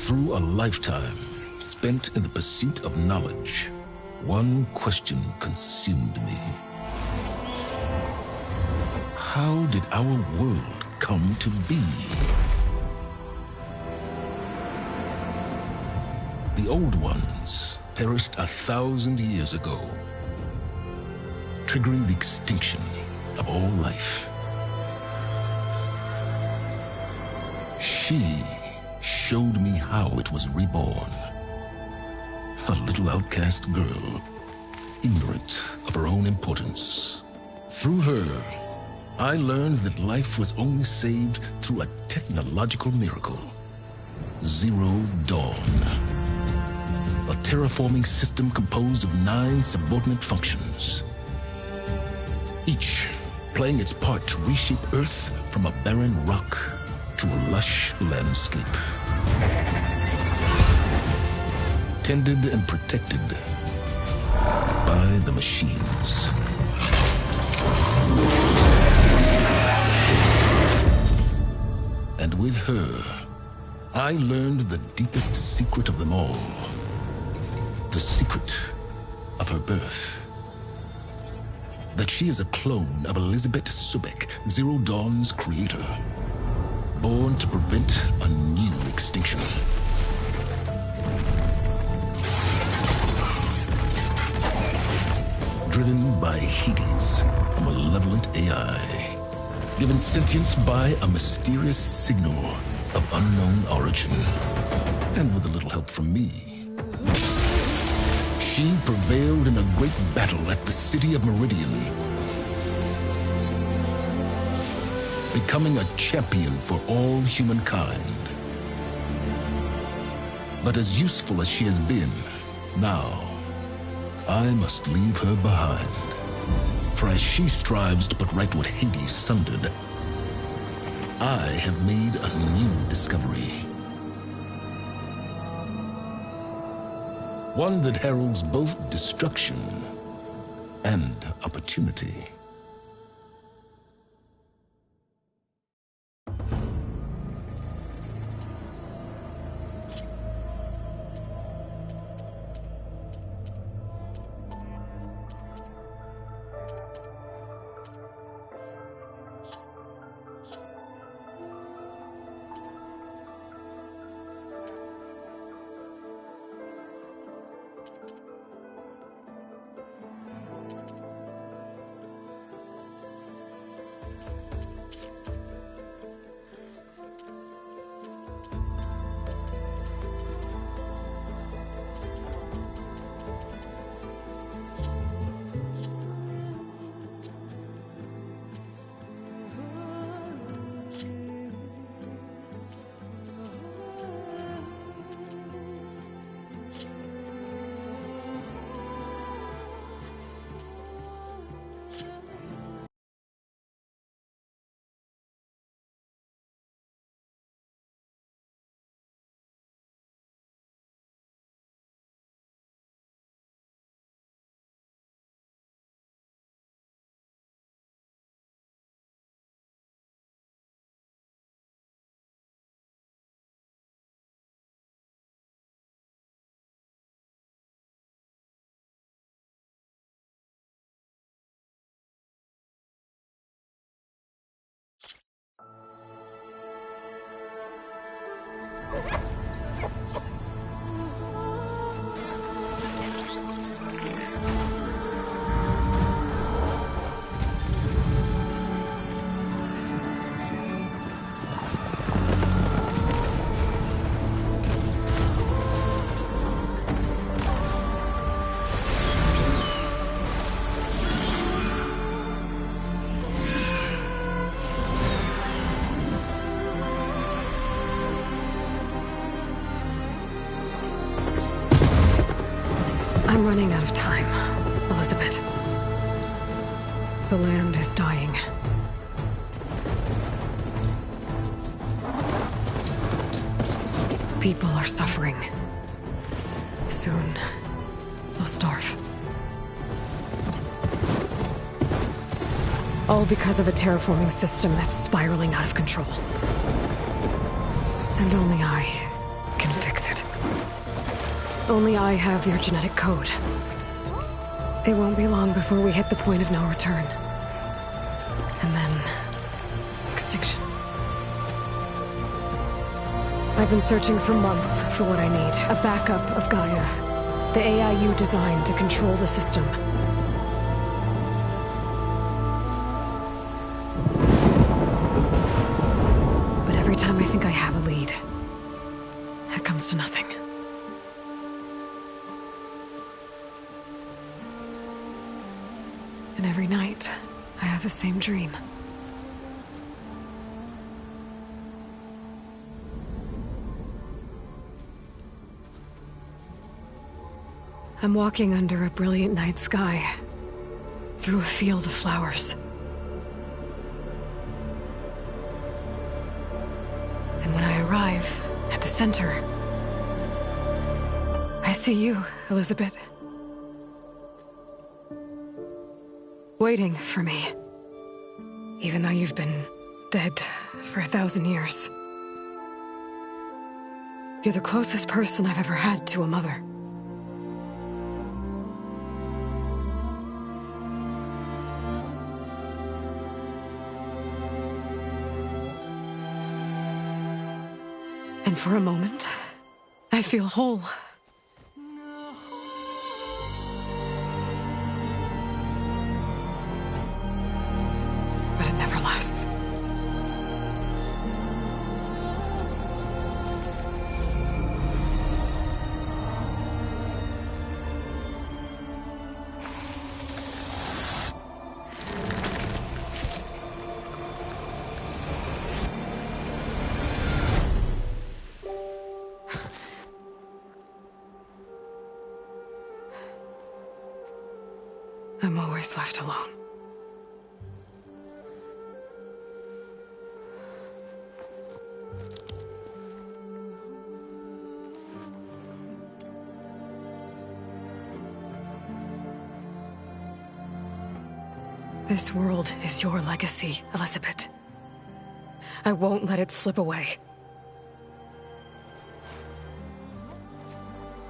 Through a lifetime spent in the pursuit of knowledge, one question consumed me. How did our world come to be? The old ones perished 1,000 years ago, triggering the extinction of all life. She showed me how it was reborn. A little outcast girl, ignorant of her own importance. Through her, I learned that life was only saved through a technological miracle. Zero Dawn. A terraforming system composed of 9 subordinate functions, each playing its part to reshape Earth from a barren rock to a lush landscape. Tended and protected by the machines. And with her, I learned the deepest secret of them all. The secret of her birth. That she is a clone of Elizabeth Sobek, Zero Dawn's creator. Born to prevent a new extinction. Driven by Hades, a malevolent AI. Given sentience by a mysterious signal of unknown origin. And with a little help from me, she prevailed in a great battle at the city of Meridian, becoming a champion for all humankind. But as useful as she has been, now I must leave her behind. For as she strives to put right what Hades sundered, I have made a new discovery. One that heralds both destruction and opportunity. I'm running out of time, Elizabeth. The land is dying. People are suffering. Soon, they'll starve. All because of a terraforming system that's spiraling out of control. And only I can fix it. face it. Only I have your genetic code. It won't be long before we hit the point of no return. And then... extinction. I've been searching for months for what I need. A backup of Gaia. The AI you designed to control the system. But every time I think I have a lead, it comes to nothing. And every night, I have the same dream. I'm walking under a brilliant night sky, through a field of flowers. And when I arrive at the center, I see you, Elizabeth. Waiting for me. Even though you've been dead for 1,000 years. You're the closest person I've ever had to a mother. And for a moment, I feel whole. But it never lasts. I'm always left alone. This world is your legacy, Elizabeth. I won't let it slip away.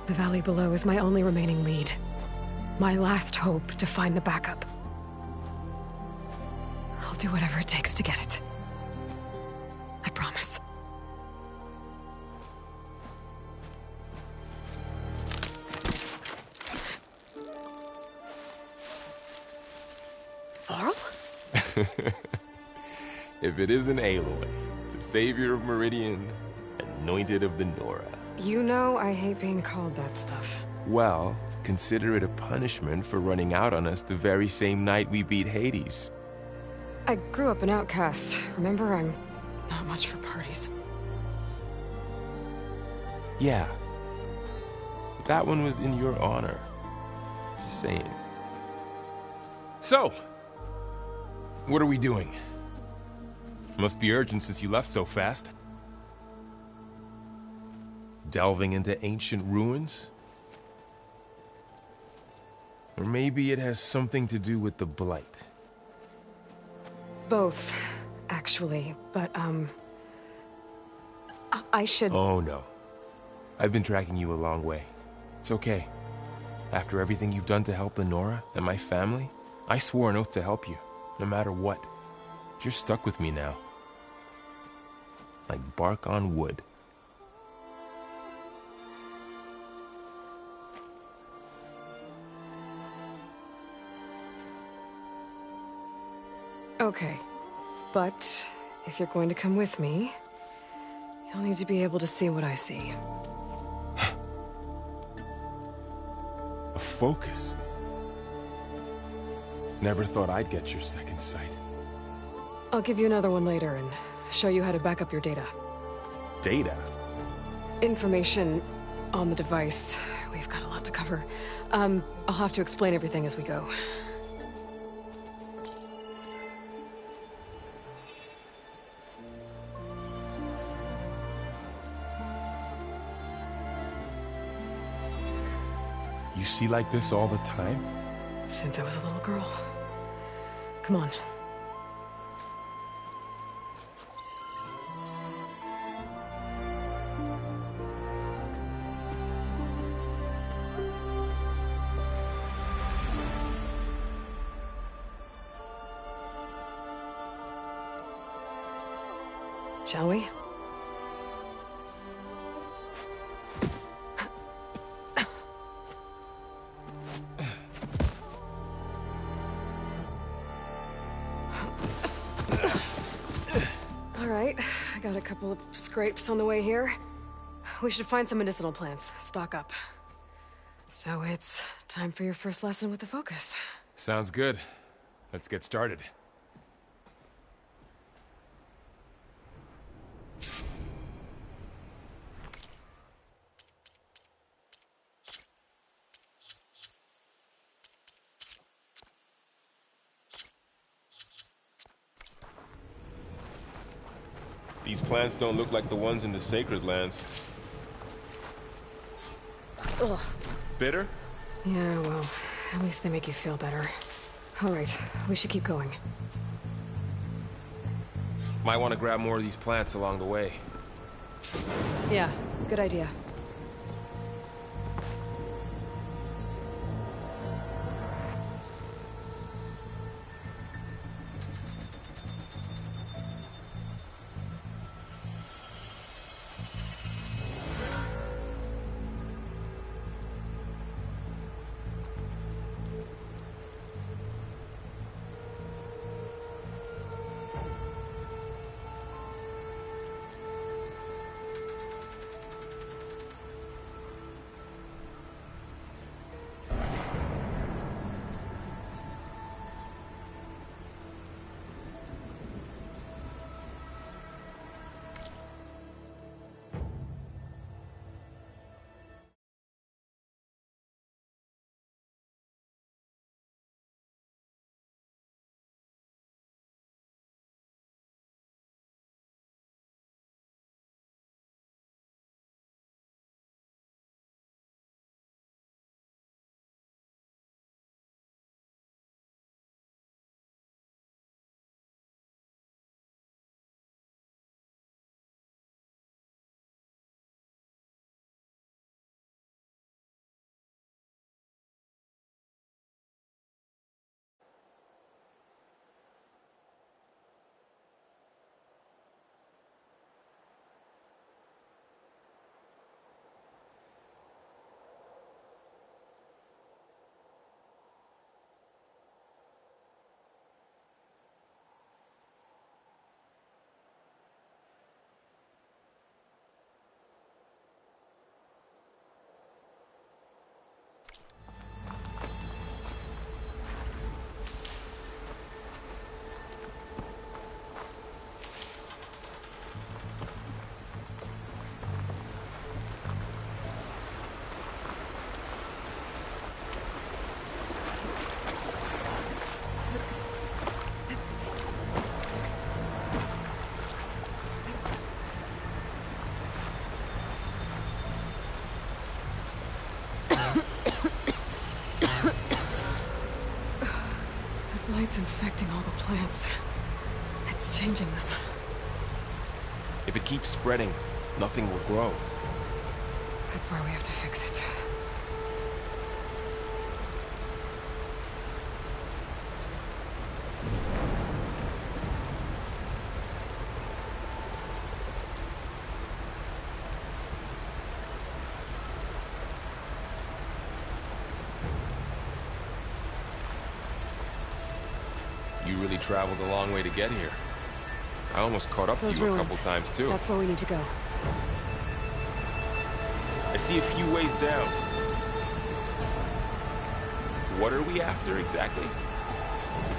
The valley below is my only remaining lead. My last hope to find the backup. I'll do whatever it takes to get it. I promise. Varl? If it isn't Aloy, the savior of Meridian, anointed of the Nora. You know I hate being called that stuff. Well, consider it a punishment for running out on us the very same night we beat Hades. I grew up an outcast. Remember, I'm not much for parties. Yeah. But that one was in your honor. Just saying. So, what are we doing? Must be urgent since you left so fast. Delving into ancient ruins? Or maybe it has something to do with the Blight. Both, actually, but, I should... Oh, no. I've been tracking you a long way. It's okay. After everything you've done to help the Nora and my family, I swore an oath to help you, no matter what. You're stuck with me now. Like bark on wood. Okay, but if you're going to come with me, you'll need to be able to see what I see. A focus? Never thought I'd get your second sight. I'll give you another one later and show you how to back up your data. Data? Information on the device. We've got a lot to cover. I'll have to explain everything as we go. You see like this all the time? Since I was a little girl. Come on. shall we? All right, I got a couple of scrapes on the way here. We should find some medicinal plants, stock up. So it's time for your first lesson with the Focus. Sounds good. Let's get started. These plants don't look like the ones in the Sacred Lands. Ugh. Bitter? Yeah, well, at least they make you feel better. All right, we should keep going. Might want to grab more of these plants along the way. Yeah, good idea. Light's infecting all the plants. It's changing them. If it keeps spreading, nothing will grow. That's why we have to fix it. You really traveled a long way to get here. I almost caught up to Those you ruins. a couple times, too. That's where we need to go. I see a few ways down. What are we after, exactly?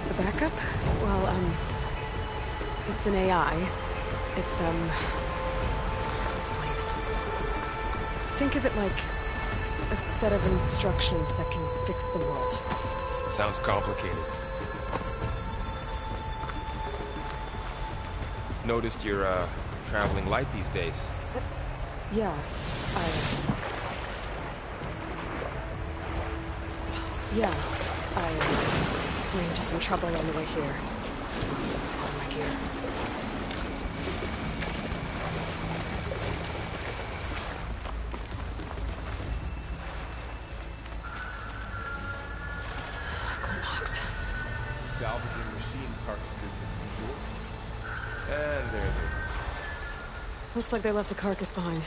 The backup? Well, it's an AI. It's hard to explain. Think of it like a set of instructions that can fix the world. Sounds complicated. Noticed you're, traveling light these days. Yeah, I ran into some trouble on the way here. Lost a part of my gear. Glonox. Salvaging machine carcasses is usual. And there they are. Looks like they left a carcass behind.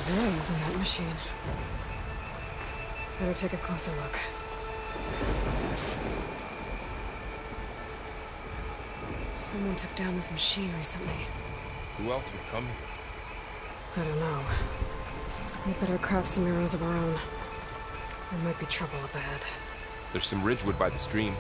Values in that machine. Better take a closer look. Someone took down this machine recently. Who else would come? I don't know. We better craft some arrows of our own. There might be trouble up ahead. There's some ridgewood by the stream.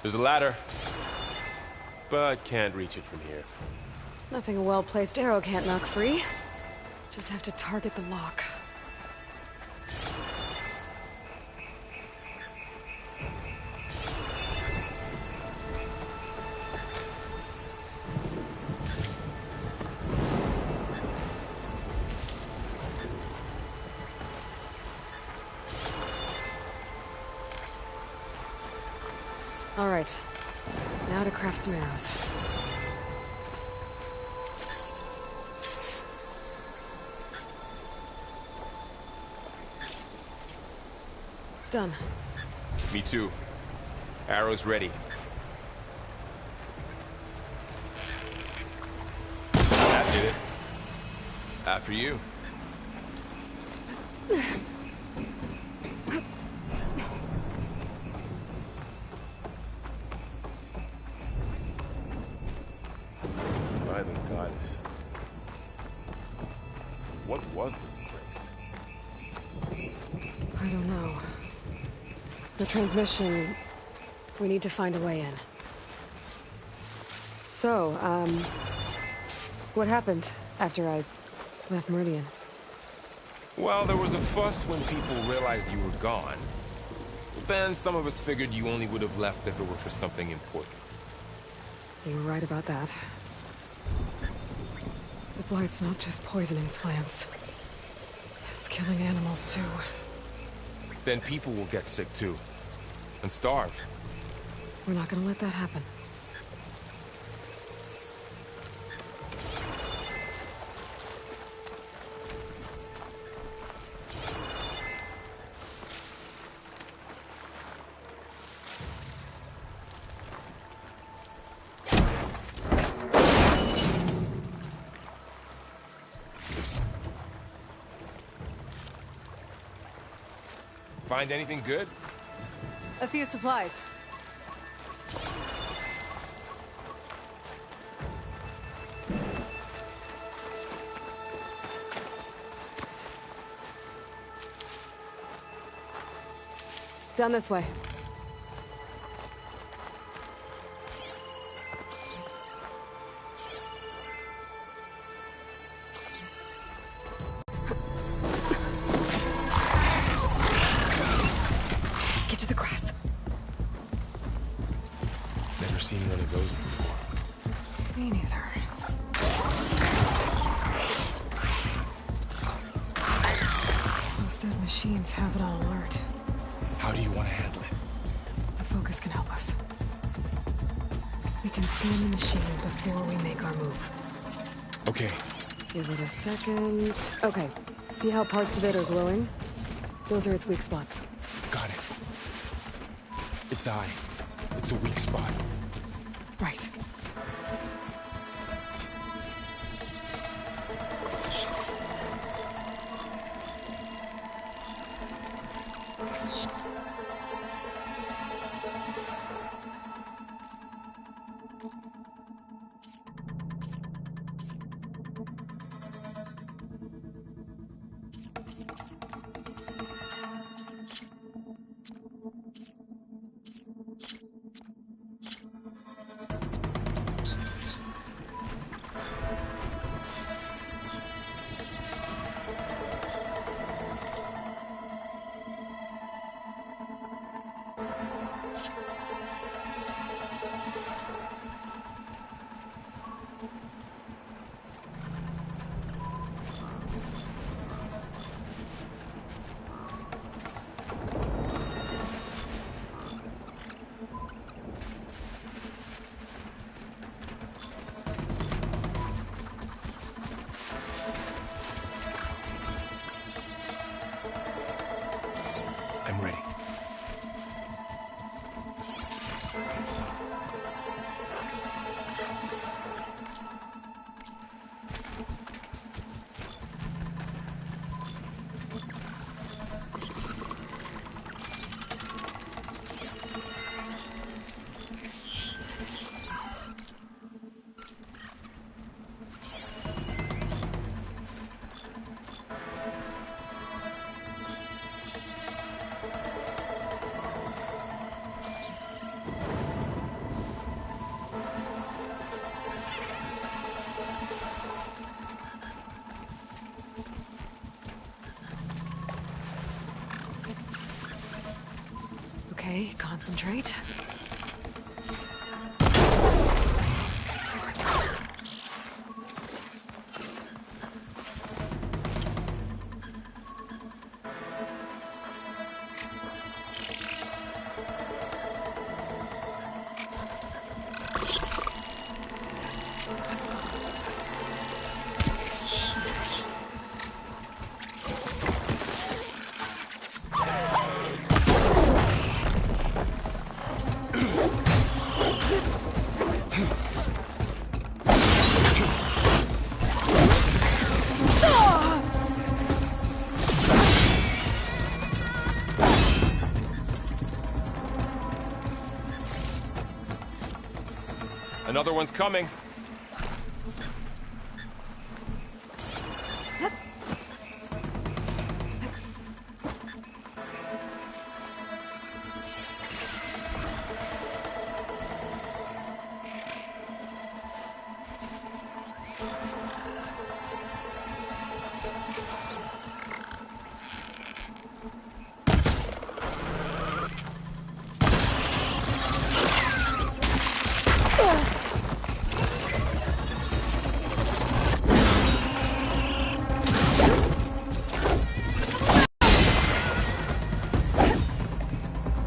There's a ladder, but can't reach it from here. Nothing a well-placed arrow can't knock free. Just have to target the lock. All right, now to craft some arrows. Done. Me too. Arrows ready. That did it. After you. By the goddess. What was this place? I don't know. The transmission... We need to find a way in. So, what happened after I left Meridian? Well, there was a fuss when people realized you were gone. Then some of us figured you only would have left if it were for something important. You were right about that. The blight's not just poisoning plants. It's killing animals, too. Then people will get sick too. And starve. We're not gonna let that happen. Find anything good? A few supplies. Down this way. Get to the grass. Never seen one of those before. Me neither. Those dead machines have it on alert. How do you want to handle it? The focus can help us. We can scan the machine before we make our move. Okay. Give it a second. Okay. See how parts of it are glowing? Those are its weak spots. Got it. Its eye. It's a weak spot. Right. I'm ready. Okay, concentrate. Another one's coming.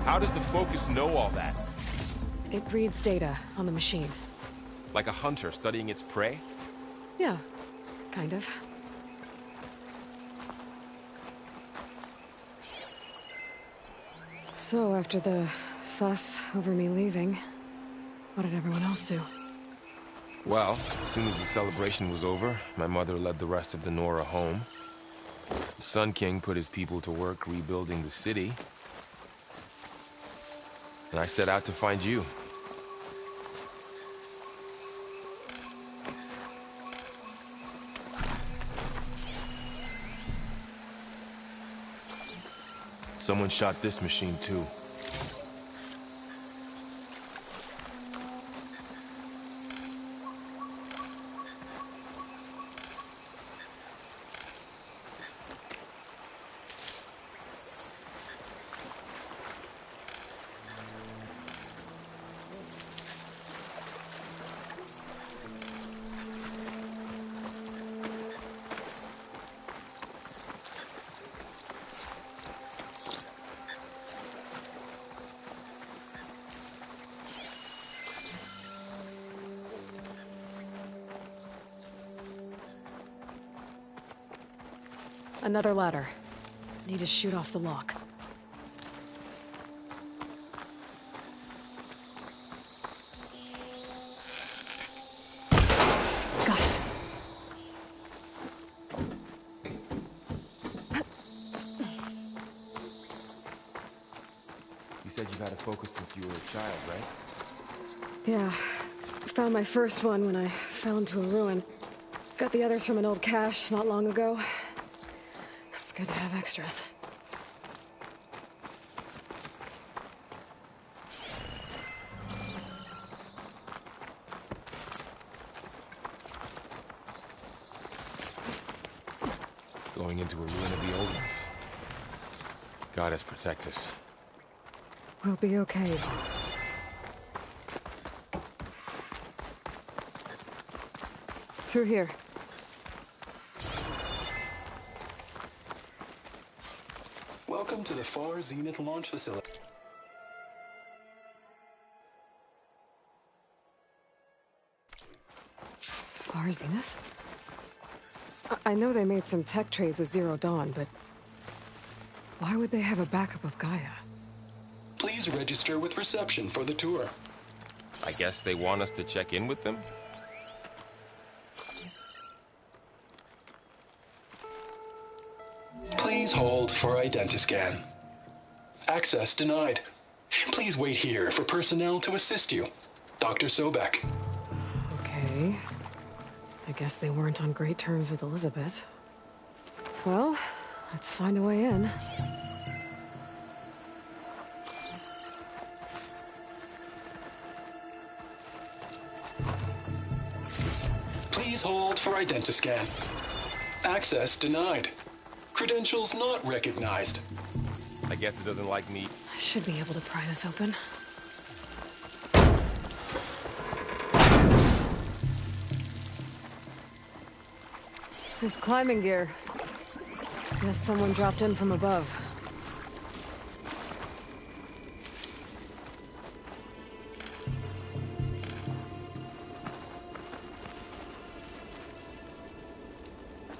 How does the Focus know all that? It reads data on the machine. Like a hunter studying its prey? Yeah, kind of. So, after the fuss over me leaving, what did everyone else do? Well, as soon as the celebration was over, my mother led the rest of the Nora home. The Sun King put his people to work rebuilding the city, and I set out to find you. Someone shot this machine too. Another ladder. Need to shoot off the lock. Got it. You said you've had a focus since you were a child, right? Yeah. Found my first one when I fell into a ruin. Got the others from an old cache not long ago. It's good to have extras. Going into a ruin of the old ones. Goddess protect us. We'll be okay. Through here. Welcome to the Far Zenith launch facility. Far Zenith? I know they made some tech trades with Zero Dawn, but why would they have a backup of Gaia? Please register with reception for the tour. I guess they want us to check in with them? Please hold for identiscan. Access denied. Please wait here for personnel to assist you. Dr. Sobek. Okay. I guess they weren't on great terms with Elizabeth. Well, let's find a way in. Please hold for identiscan. Access denied. Credentials not recognized. I guess it doesn't like meat. I should be able to pry this open. This climbing gear. Guess someone dropped in from above.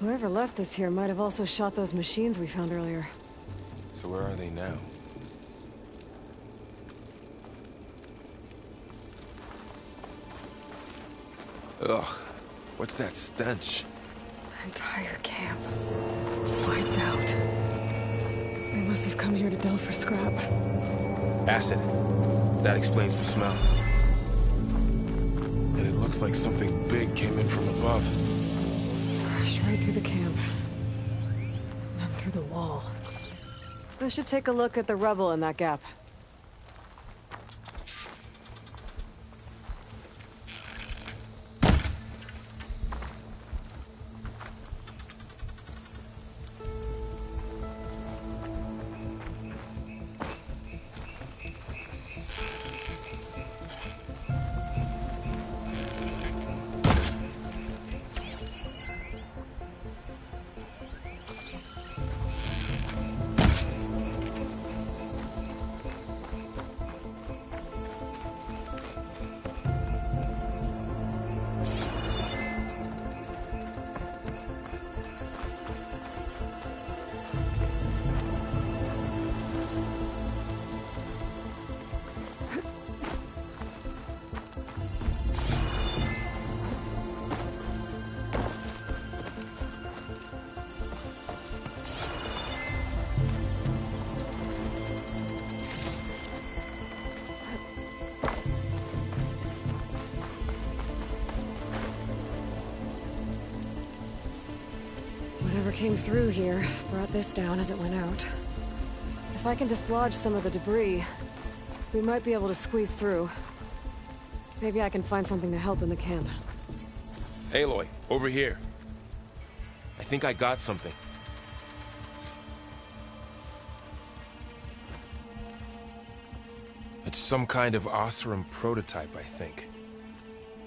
Whoever left this here might have also shot those machines we found earlier. So where are they now? Ugh, what's that stench? Entire camp. Wiped out. They must have come here to delve for scrap. Acid. That explains the smell. And it looks like something big came in from above. Crashed right through the camp. And then through the wall. I should take a look at the rubble in that gap. came through here, brought this down as it went out. If I can dislodge some of the debris, we might be able to squeeze through. Maybe I can find something to help in the camp. Aloy, over here. I think I got something. It's some kind of Oseram prototype, I think.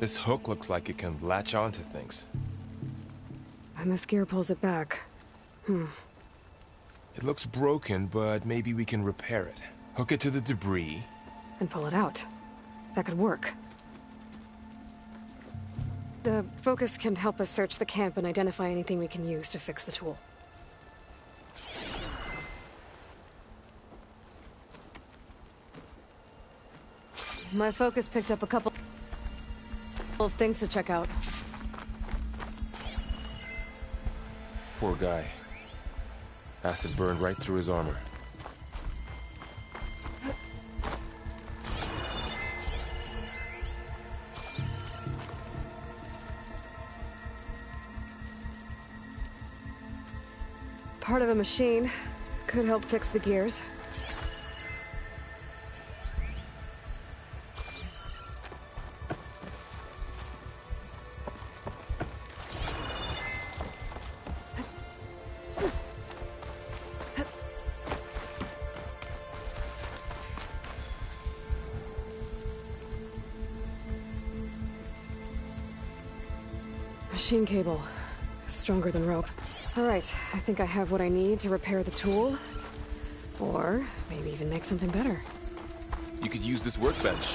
This hook looks like it can latch onto things. And this gear pulls it back. It looks broken, but maybe we can repair it. Hook it to the debris. And pull it out. That could work. The focus can help us search the camp and identify anything we can use to fix the tool. My focus picked up a couple of things to check out. Poor guy. Acid burned right through his armor. Part of a machine. Could help fix the gears. Machine cable. Stronger than rope. Alright, I think I have what I need to repair the tool. Or maybe even make something better. You could use this workbench.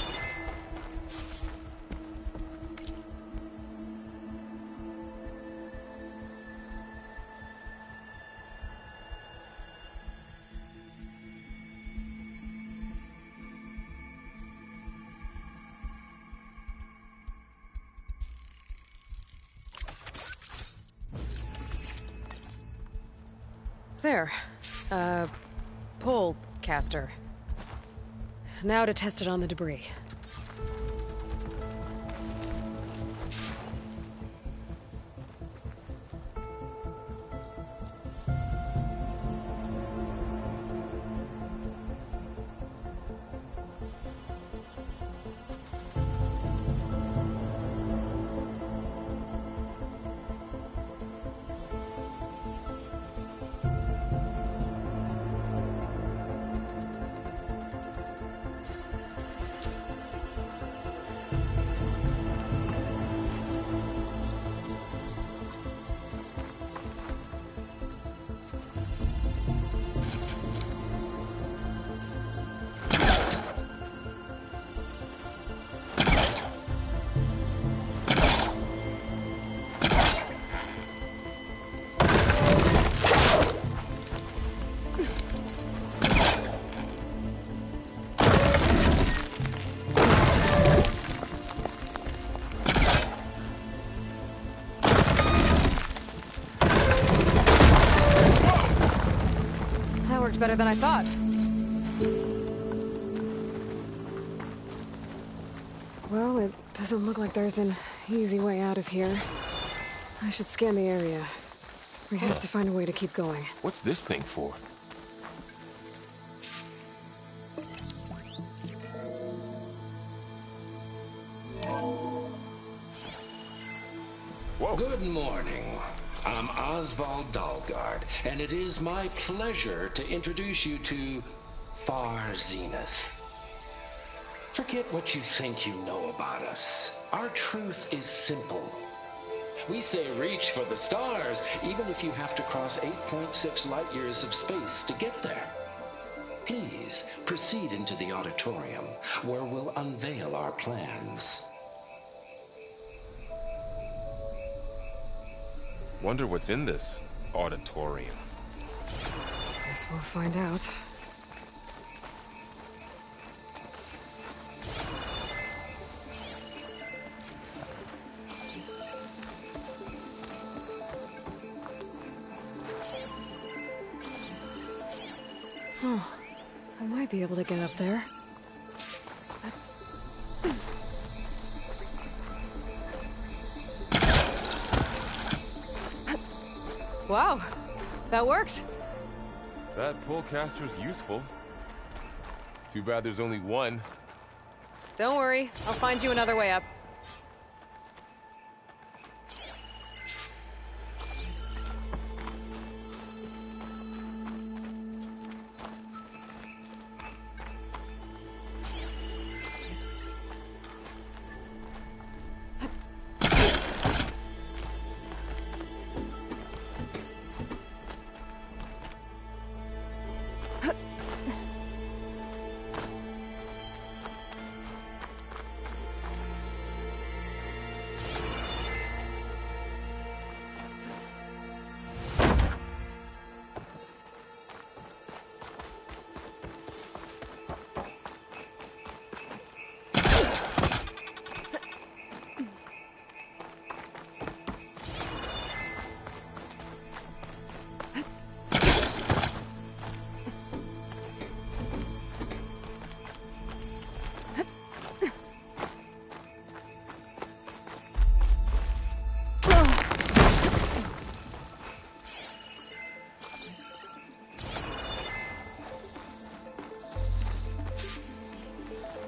There. Pole caster. Now to test it on the debris. Better than I thought. Well, it doesn't look like there's an easy way out of here. I should scan the area. We have to find a way to keep going. What's this thing for? Whoa. Good morning. I'm Oswald Dalgard, and it is my pleasure to introduce you to Far Zenith. Forget what you think you know about us. Our truth is simple. We say reach for the stars, even if you have to cross 8.6 light years of space to get there. Please, proceed into the auditorium, where we'll unveil our plans. Wonder what's in this auditorium. Guess we'll find out. Oh, I might be able to get up there. Wow, That worked? That pullcaster's useful. Too bad there's only one. Don't worry, I'll find you another way up.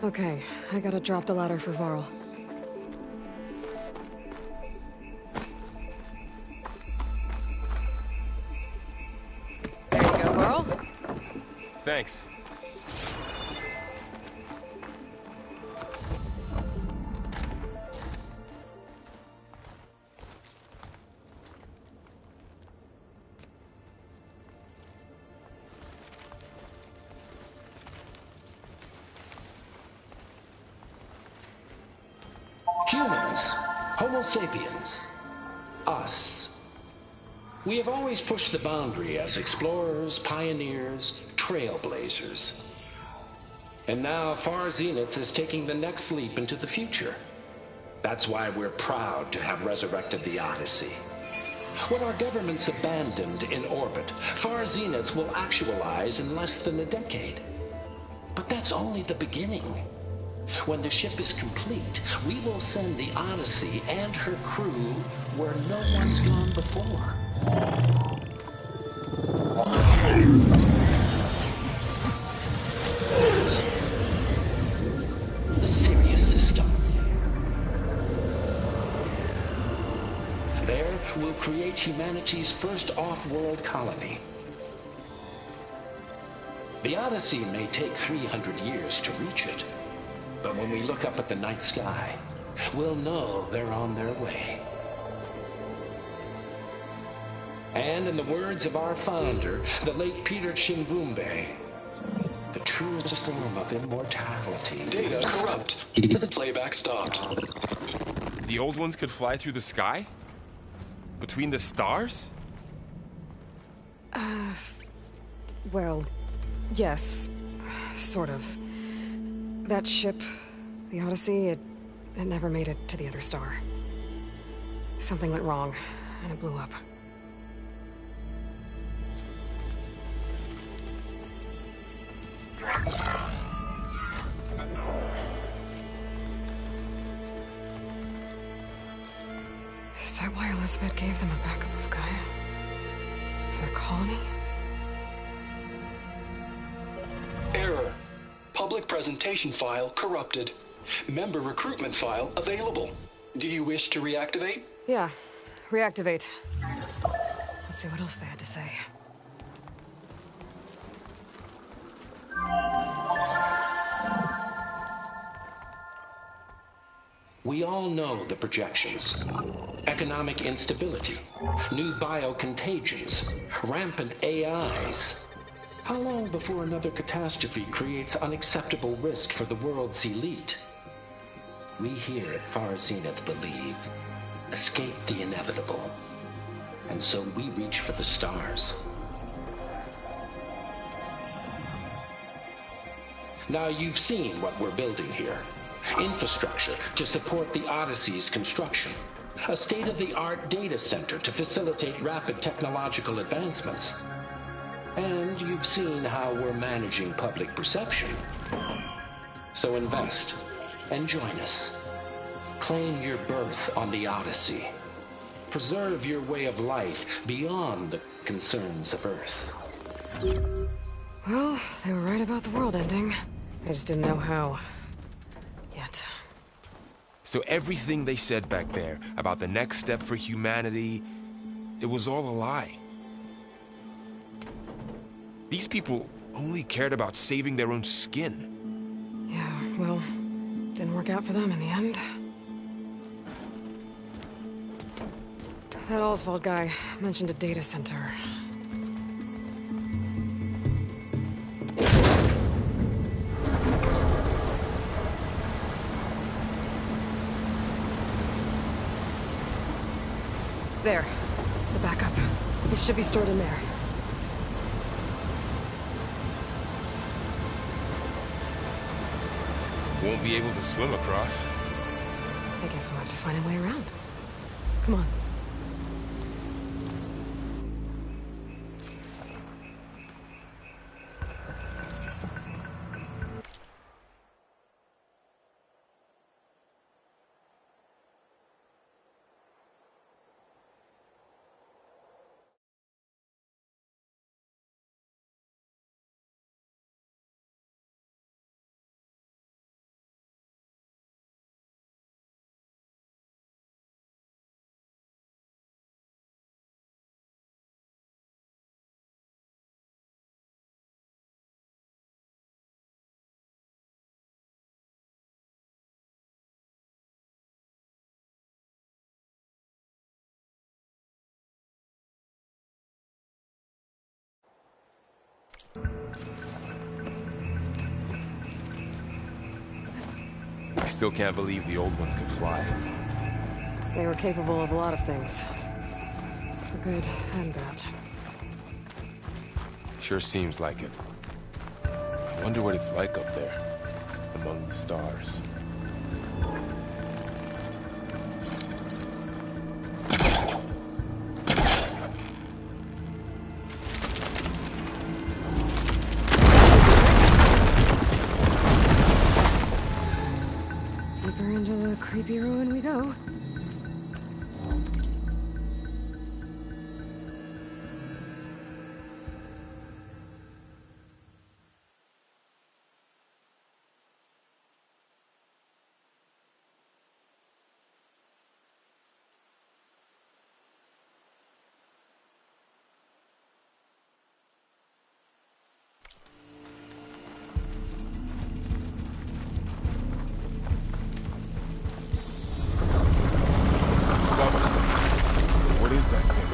Okay, I gotta drop the ladder for Varl. There you go, Varl. Thanks. Humans, Homo sapiens, us. We have always pushed the boundary as explorers, pioneers, trailblazers. And now Far Zenith is taking the next leap into the future. That's why we're proud to have resurrected the Odyssey. What our governments abandoned in orbit, Far Zenith will actualize in less than a decade. But that's only the beginning. When the ship is complete, we will send the Odyssey and her crew where no one's gone before. The Sirius system. There, we'll create humanity's first off-world colony. The Odyssey may take 300 years to reach it. But when we look up at the night sky, we'll know they're on their way. And in the words of our founder, the late Peter Chimvumbe, the truest form of immortality. Data corrupt. Playback stopped. The old ones could fly through the sky? Between the stars? Well, yes. Sort of. That ship, the Odyssey, it never made it to the other star. Something went wrong, and it blew up. Is that why Elizabeth gave them a backup of Gaia? For the colony? Error. Public presentation file corrupted. Member recruitment file available. Do you wish to reactivate? Yeah, reactivate. Let's see what else they had to say. We all know the projections. Economic instability, new biocontagions, rampant AIs. How long before another catastrophe creates unacceptable risk for the world's elite? We here at Far Zenith believe, escape the inevitable. And so we reach for the stars. Now you've seen what we're building here. Infrastructure to support the Odyssey's construction. A state-of-the-art data center to facilitate rapid technological advancements. And you've seen how we're managing public perception. So invest and join us. Claim your berth on the Odyssey. preserve your way of life beyond the concerns of Earth. Well, they were right about the world ending. I just didn't know how. Yet. So everything they said back there about the next step for humanity, it was all a lie. These people only cared about saving their own skin. Yeah, well, didn't work out for them in the end. That Oswald guy mentioned a data center. There. The backup. It should be stored in there. Won't be able to swim across. I guess we'll have to find a way around. Come on. I still can't believe the old ones could fly. They were capable of a lot of things. For good and bad. Sure seems like it. I wonder what it's like up there, among the stars. Deeper into the creepy ruin we go. What is that thing?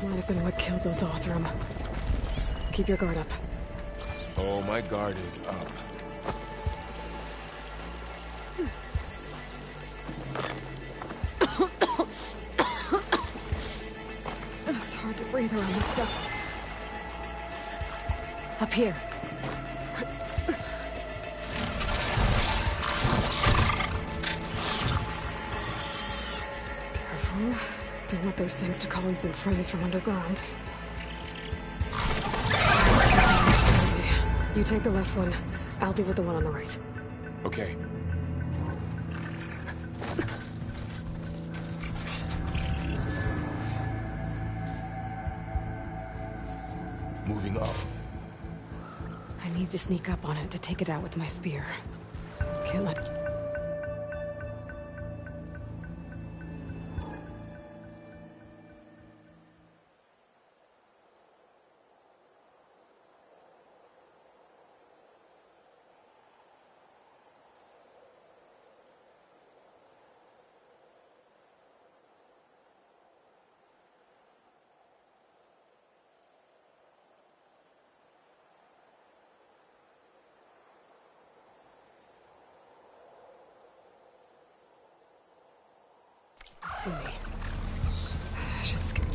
Might have been what killed those Osram. Keep your guard up. Oh, my guard is up. It's hard to breathe around this stuff. Up here. Careful. Don't want those things to call in some friends from underground. You take the left one. I'll deal with the one on the right. Okay. Moving up. I need to sneak up on it to take it out with my spear. Can't let... See me. I should skip.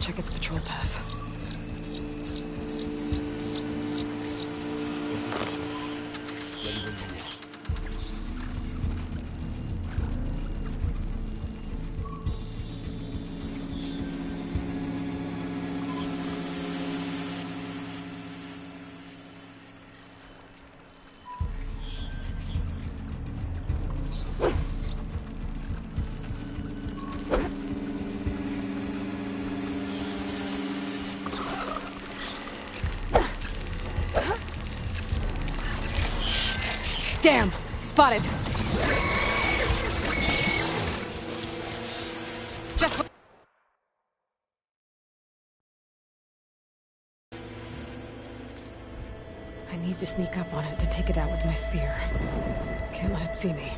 check its patrol path. Ready when you are. Damn! Spotted! Just... I need to sneak up on it to take it out with my spear. Can't let it see me.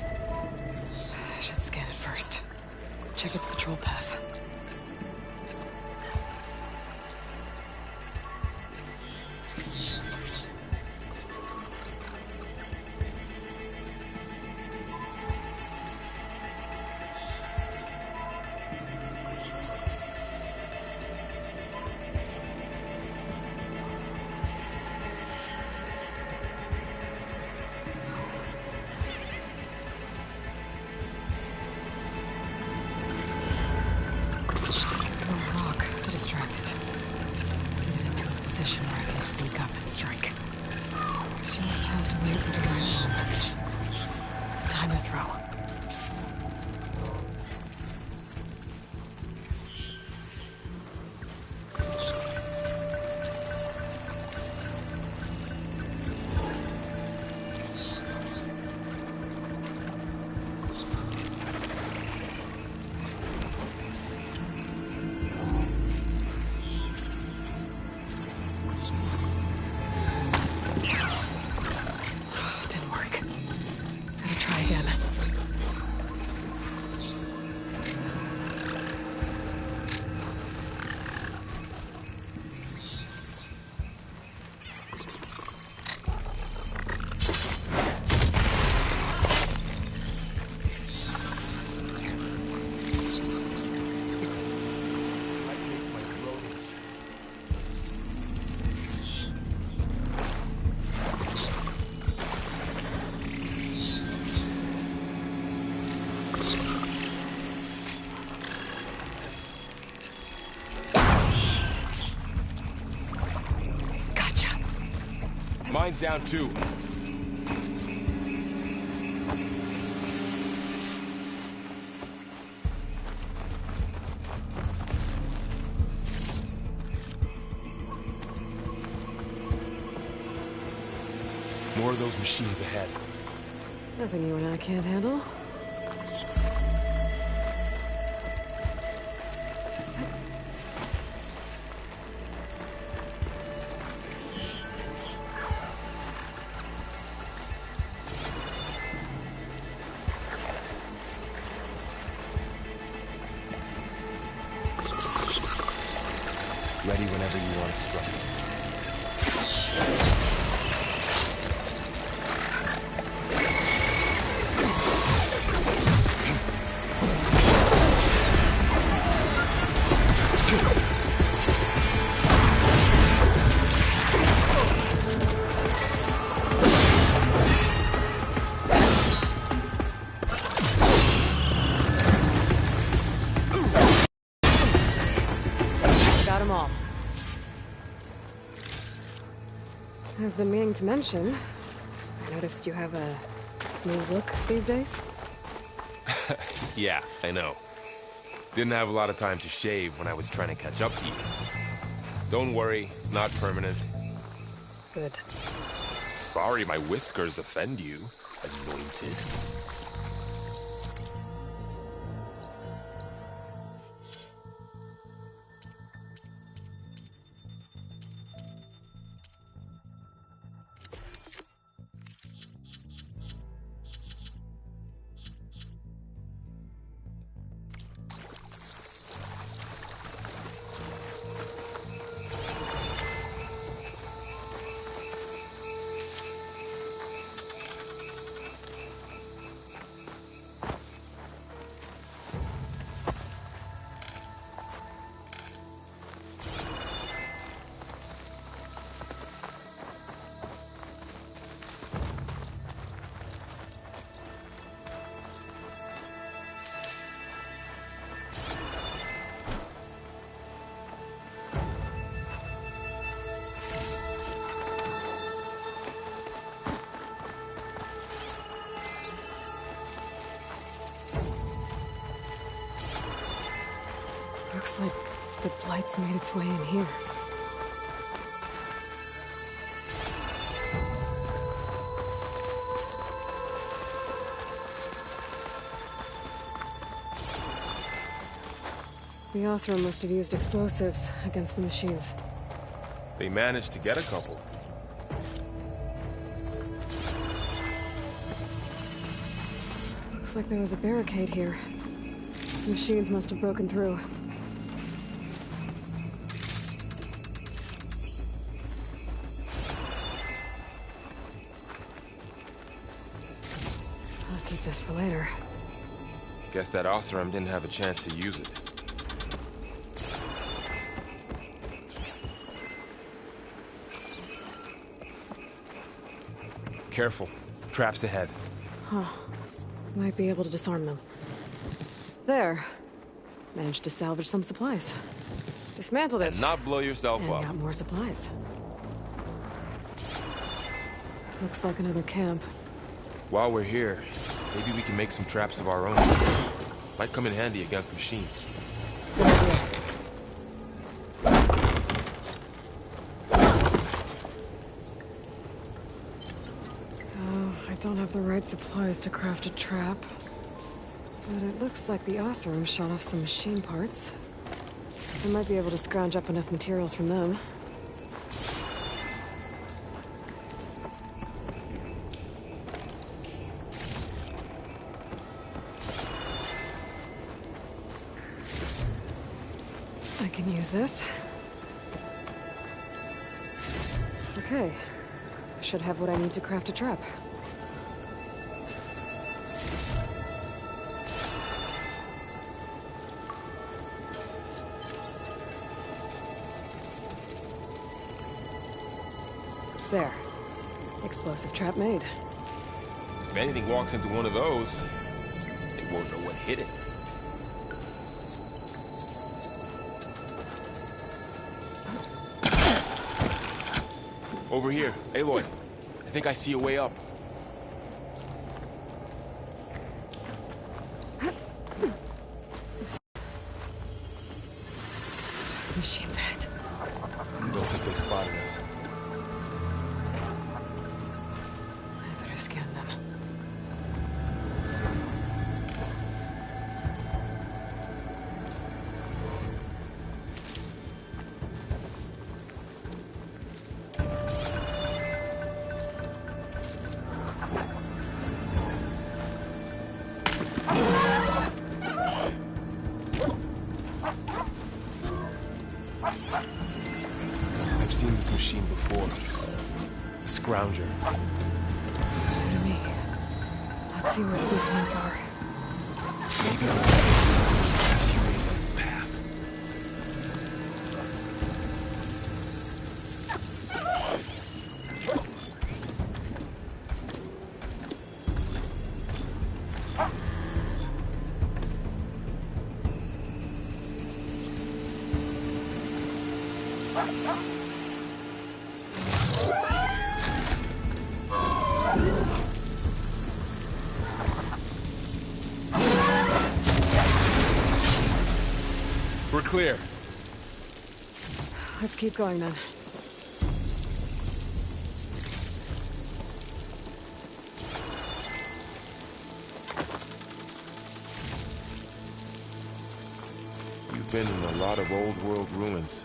I should scan it first. Check its patrol path. Position where I can sneak up and strike. Just have to wait for the right moment. Time to throw. Mine's down too. More of those machines ahead. Nothing you and I can't handle. Ready whenever you want to strike. Got them all. I've been meaning to mention, I noticed you have a new look these days. Yeah, I know. Didn't have a lot of time to shave when I was trying to catch up to you. Don't worry, it's not permanent. Good. Sorry my whiskers offend you, anointed. like the Blight's made its way in here. The Oseram must have used explosives against the machines. They managed to get a couple. Looks like there was a barricade here. The machines must have broken through. I'll keep this for later. Guess that Oseram didn't have a chance to use it. Careful. Traps ahead. Huh. Might be able to disarm them. There. Managed to salvage some supplies. Dismantled it. And not blow yourself And up. got more supplies. Looks like another camp. While we're here, maybe we can make some traps of our own. Might come in handy against machines. Good idea. I don't have the right supplies to craft a trap. But it looks like the Oseram shot off some machine parts. I might be able to scrounge up enough materials from them. I can use this. Okay. I should have what I need to craft a trap. There. Explosive trap made. If anything walks into one of those, they won't know what hit it. Over here. Aloy, I think I see a way up. Machine's ahead. Don't think they spotted us. I better scan them. I've seen this machine before. A scrounger. So do me. Let's see where its weak points are. Maybe perhaps you made its path. We're clear. Let's keep going then. You've been in a lot of old world ruins.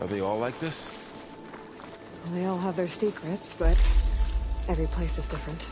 Are they all like this? Well, they all have their secrets, but every place is different.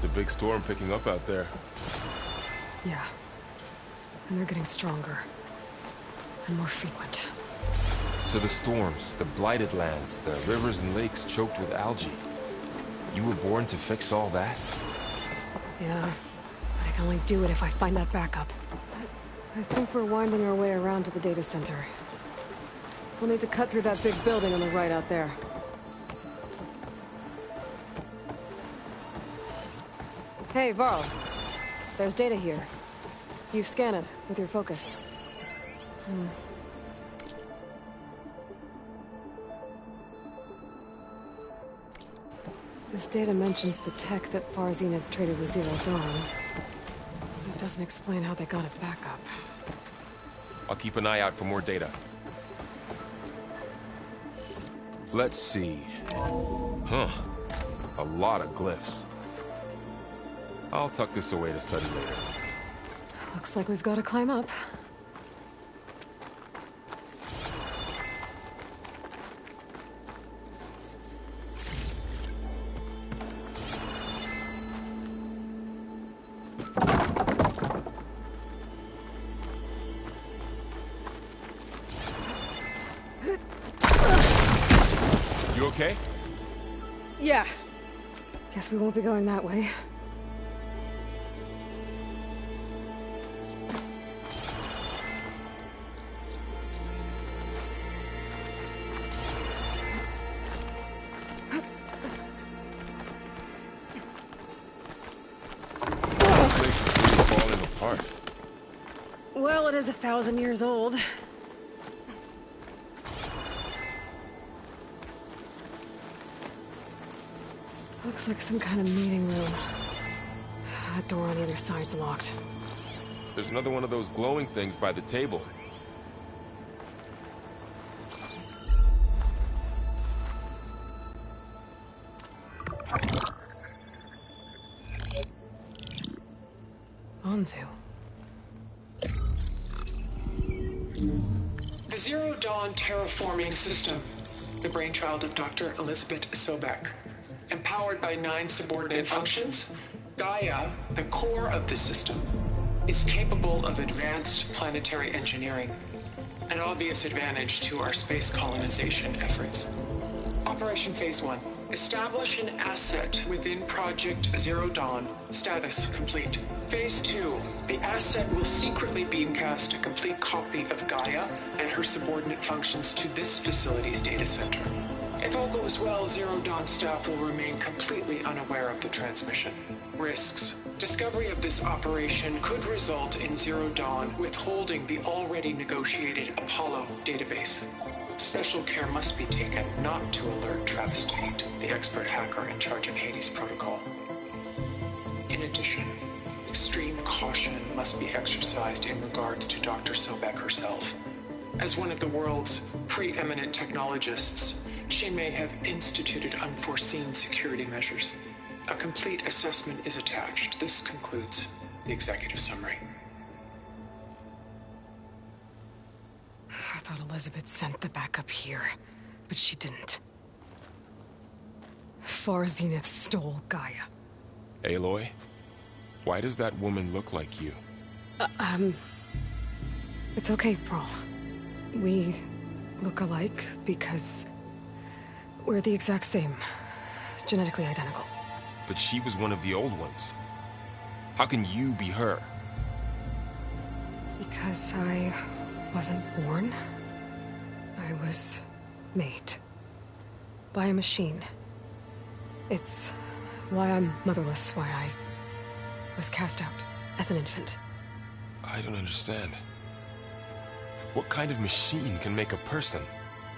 It's a big storm picking up out there. Yeah. And they're getting stronger. And more frequent. So the storms, the blighted lands, the rivers and lakes choked with algae. You were born to fix all that? Yeah. But I can only do it if I find that backup. I think we're winding our way around to the data center. We'll need to cut through that big building on the right out there. Hey, Varl. There's data here. You scan it with your focus. This data mentions the tech that Far Zenith traded with Zero Dawn. It doesn't explain how they got it back up. I'll keep an eye out for more data. Let's see. Huh. A lot of glyphs. I'll tuck this away to study later. Looks like we've got to climb up. You okay? Yeah. Guess we won't be going that way. Well, it is 1,000 years old. Looks like some kind of meeting room. That door on the other side's locked. There's another one of those glowing things by the table. Anzu. The Zero Dawn terraforming system, the brainchild of Dr. Elizabeth Sobek. Empowered by 9 subordinate functions, Gaia, the core of the system, is capable of advanced planetary engineering, an obvious advantage to our space colonization efforts. Operation Phase 1. Establish an asset within Project Zero Dawn. Status complete. Phase 2. The asset will secretly beamcast a complete copy of Gaia and her subordinate functions to this facility's data center. If all goes well, Zero Dawn staff will remain completely unaware of the transmission. Risks. Discovery of this operation could result in Zero Dawn withholding the already negotiated Apollo database. Special care must be taken not to alert Travis Tate, the expert hacker in charge of Hades Protocol. In addition, extreme caution must be exercised in regards to Dr. Sobek herself. As one of the world's preeminent technologists, she may have instituted unforeseen security measures. A complete assessment is attached. This concludes the executive summary. I thought Elizabeth sent the backup here, but she didn't. Far Zenith stole Gaia. Aloy, why does that woman look like you? It's okay, Pearl. We look alike because we're the exact same. Genetically identical. But she was one of the old ones. How can you be her? Because I wasn't born. I was made. By a machine. It's why I'm motherless, why I was cast out as an infant. I don't understand. What kind of machine can make a person?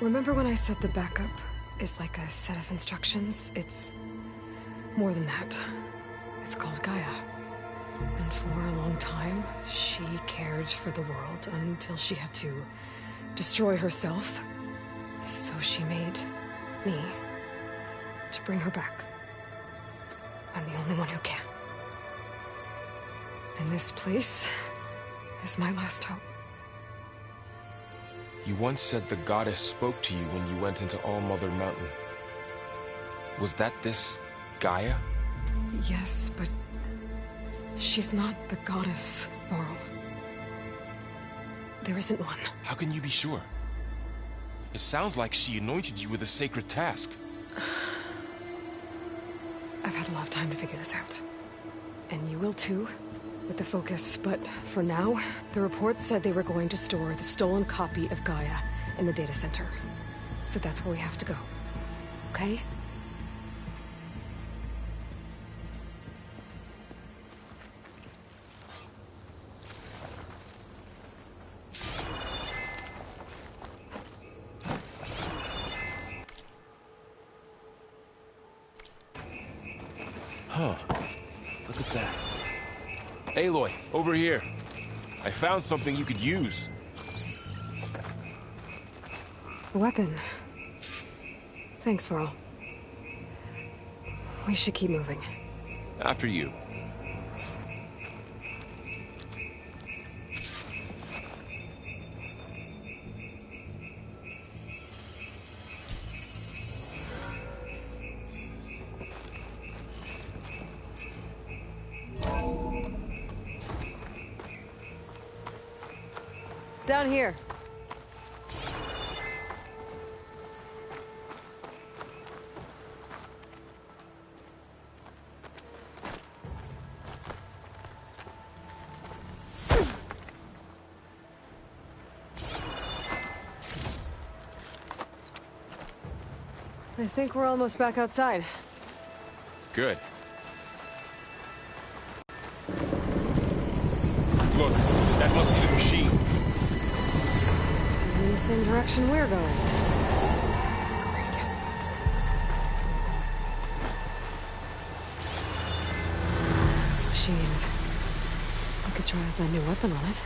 Remember when I said the backup is like a set of instructions? It's more than that. It's called Gaia. And for a long time, she cared for the world until she had to destroy herself. So she made me to bring her back. I'm the only one who can. And this place is my last hope. You once said the goddess spoke to you when you went into All Mother Mountain. Was that this Gaia? Yes, but she's not the goddess, Varl. There isn't one. How can you be sure? It sounds like she anointed you with a sacred task. I've had a lot of time to figure this out. And you will too, with the focus. But for now, the reports said they were going to store the stolen copy of Gaia in the data center. So that's where we have to go. Okay? Huh. Look at that. Aloy, over here. I found something you could use. A weapon. Thanks, Varl. We should keep moving. After you. Down here. I think we're almost back outside. Good. Look, that must be the machine. It's going in the same direction we're going. Great. Those machines. I could try out that new weapon on it.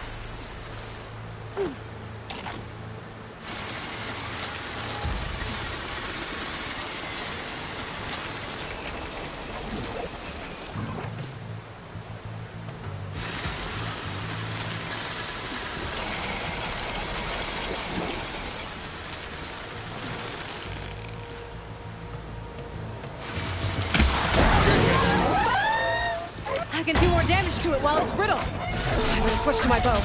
I can do more damage to it while it's brittle. I'm gonna switch to my bow.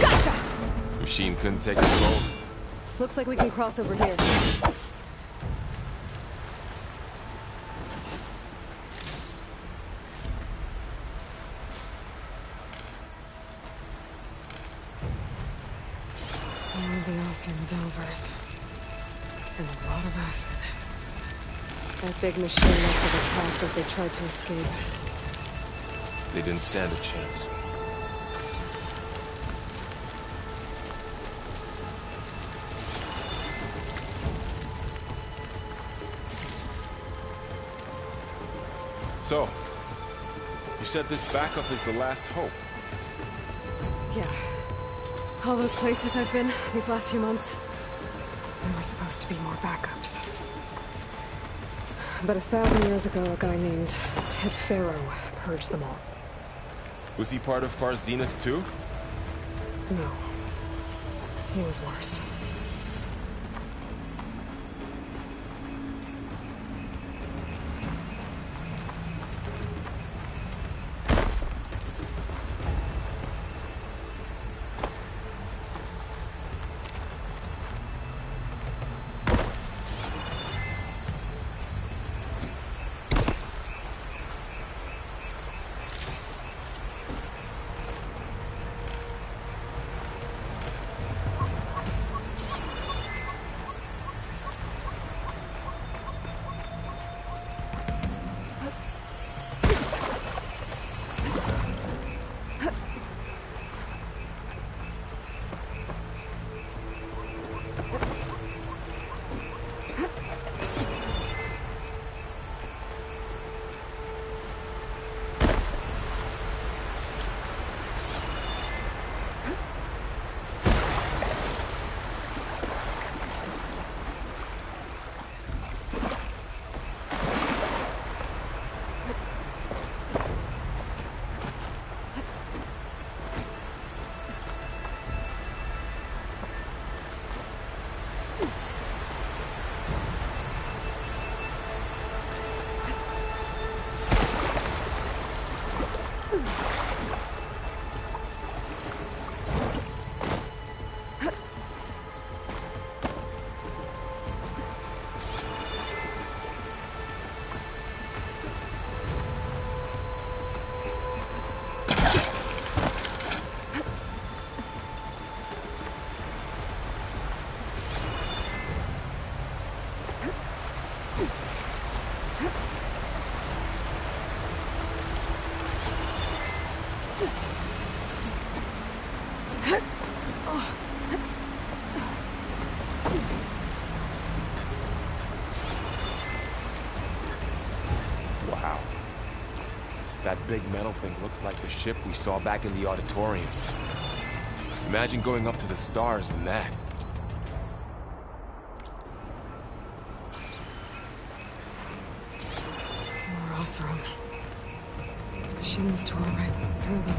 Gotcha! Machine couldn't take control. Looks like we can cross over here. The Osean Delvers. And a lot of acid. That big machine must have attacked as they tried to escape. They didn't stand a chance. So, you said this backup is the last hope. Yeah. All those places I've been these last few months, there were supposed to be more backups. But 1,000 years ago, a guy named Ted Faro purged them all. Was he part of Far Zenith too? No. He was worse. Wow. That big metal thing looks like the ship we saw back in the auditorium. Imagine going up to the stars in that. More Oseram. Machines tore right through them.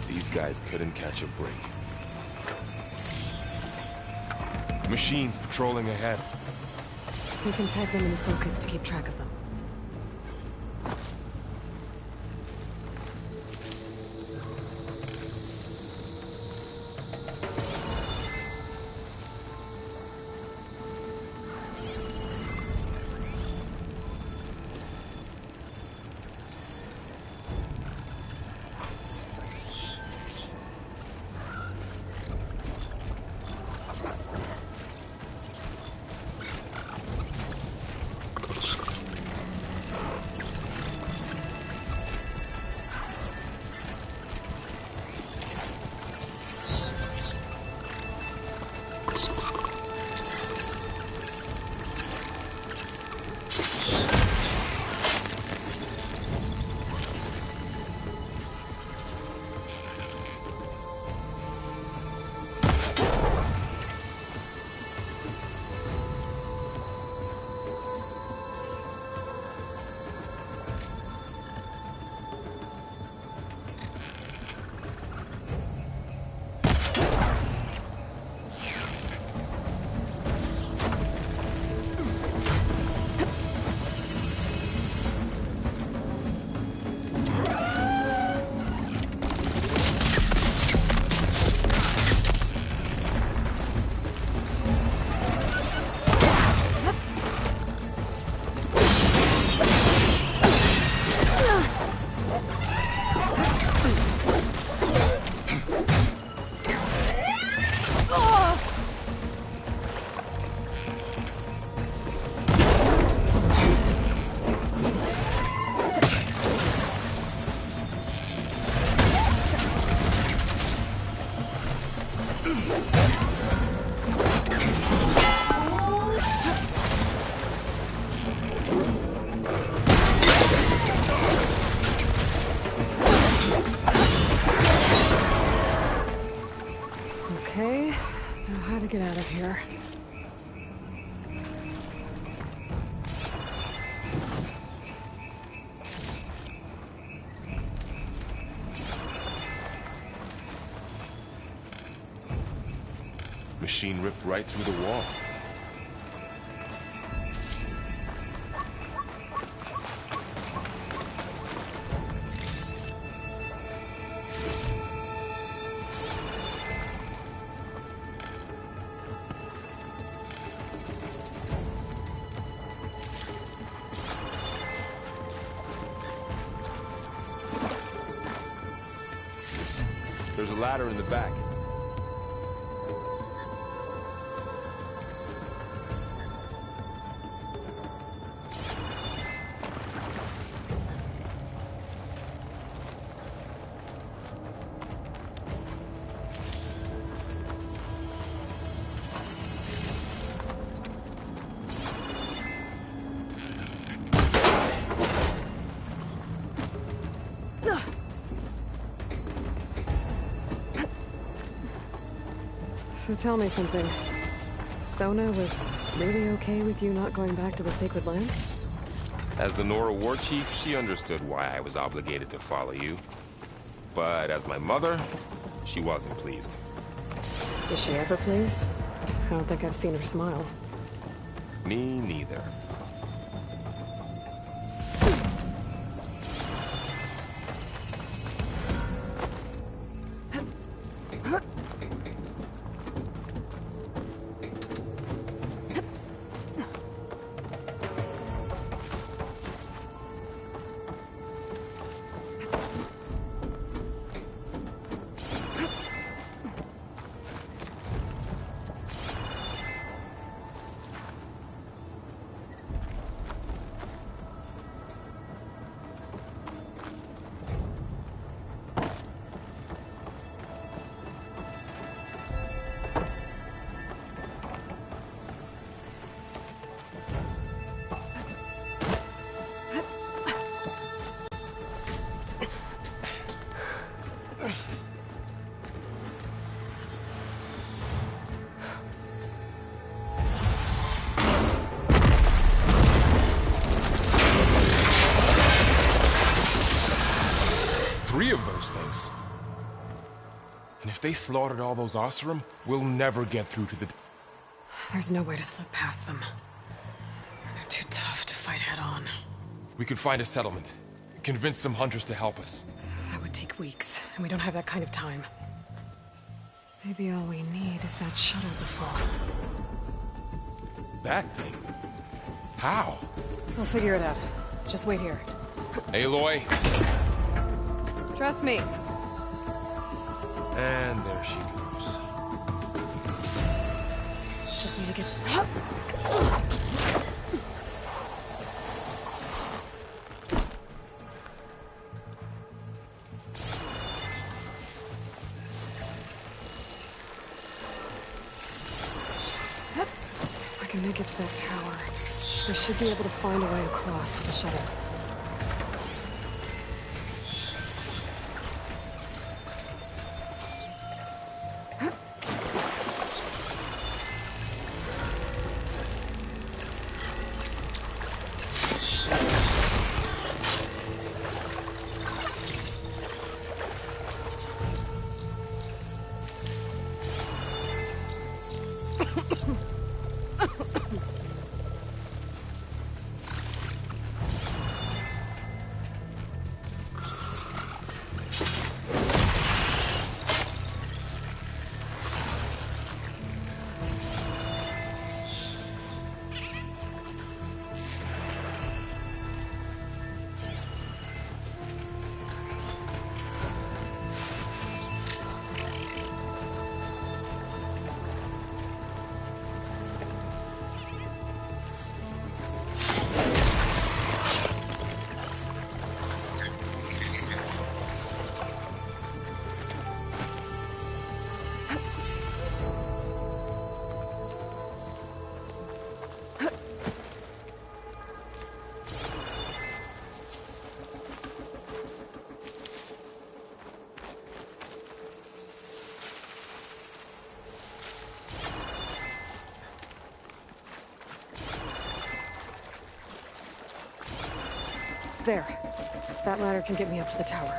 These guys couldn't catch a break. Machines patrolling ahead. We can tag them in focus to keep track of them. Okay, now how to get out of here. Machine ripped right through the wall. There's a ladder in the back. So tell me something. Sona was really okay with you not going back to the Sacred Lands? As the Nora war chief, she understood why I was obligated to follow you. But as my mother, she wasn't pleased. Is she ever pleased? I don't think I've seen her smile. Me neither. If they slaughtered all those Oseram, we'll never get through to the... There's no way to slip past them. They're too tough to fight head-on. We could find a settlement. Convince some hunters to help us. That would take weeks, and we don't have that kind of time. Maybe all we need is that shuttle to fall. That thing? How? We'll figure it out. Just wait here. Aloy. Trust me. And there she goes. Just need to get... If I can make it to that tower, I should be able to find a way across to the shuttle. There. That ladder can get me up to the tower.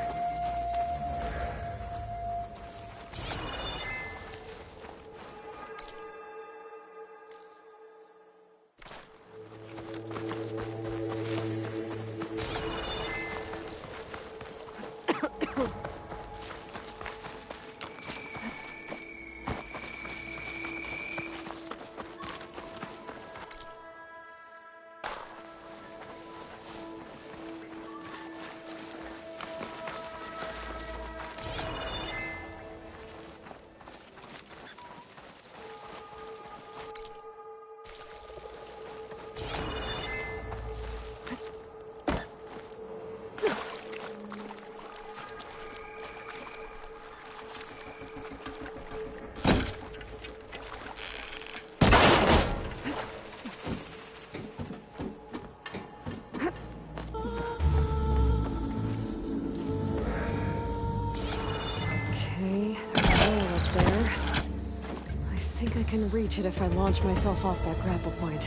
I can reach it if I launch myself off that grapple point.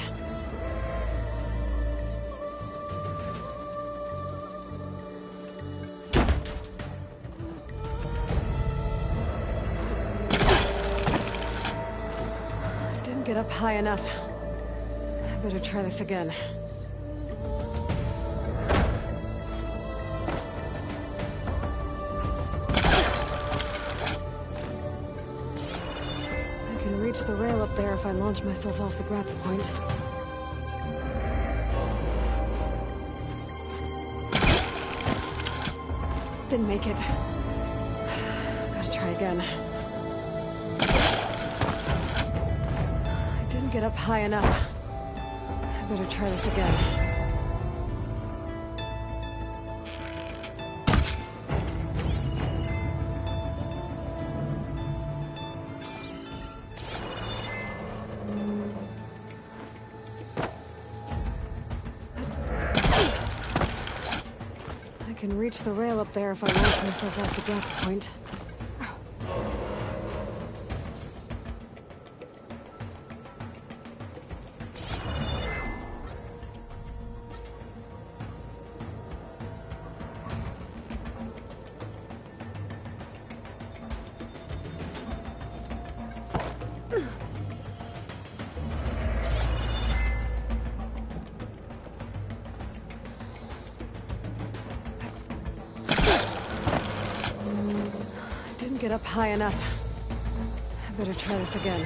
Didn't get up high enough. I better try this again. Reach the rail up there if I launch myself off the grapple point. Didn't make it. Gotta try again. I didn't get up high enough. I better try this again. I can reach the rail up there if I launch myself off the grapple point. get up high enough. I better try this again.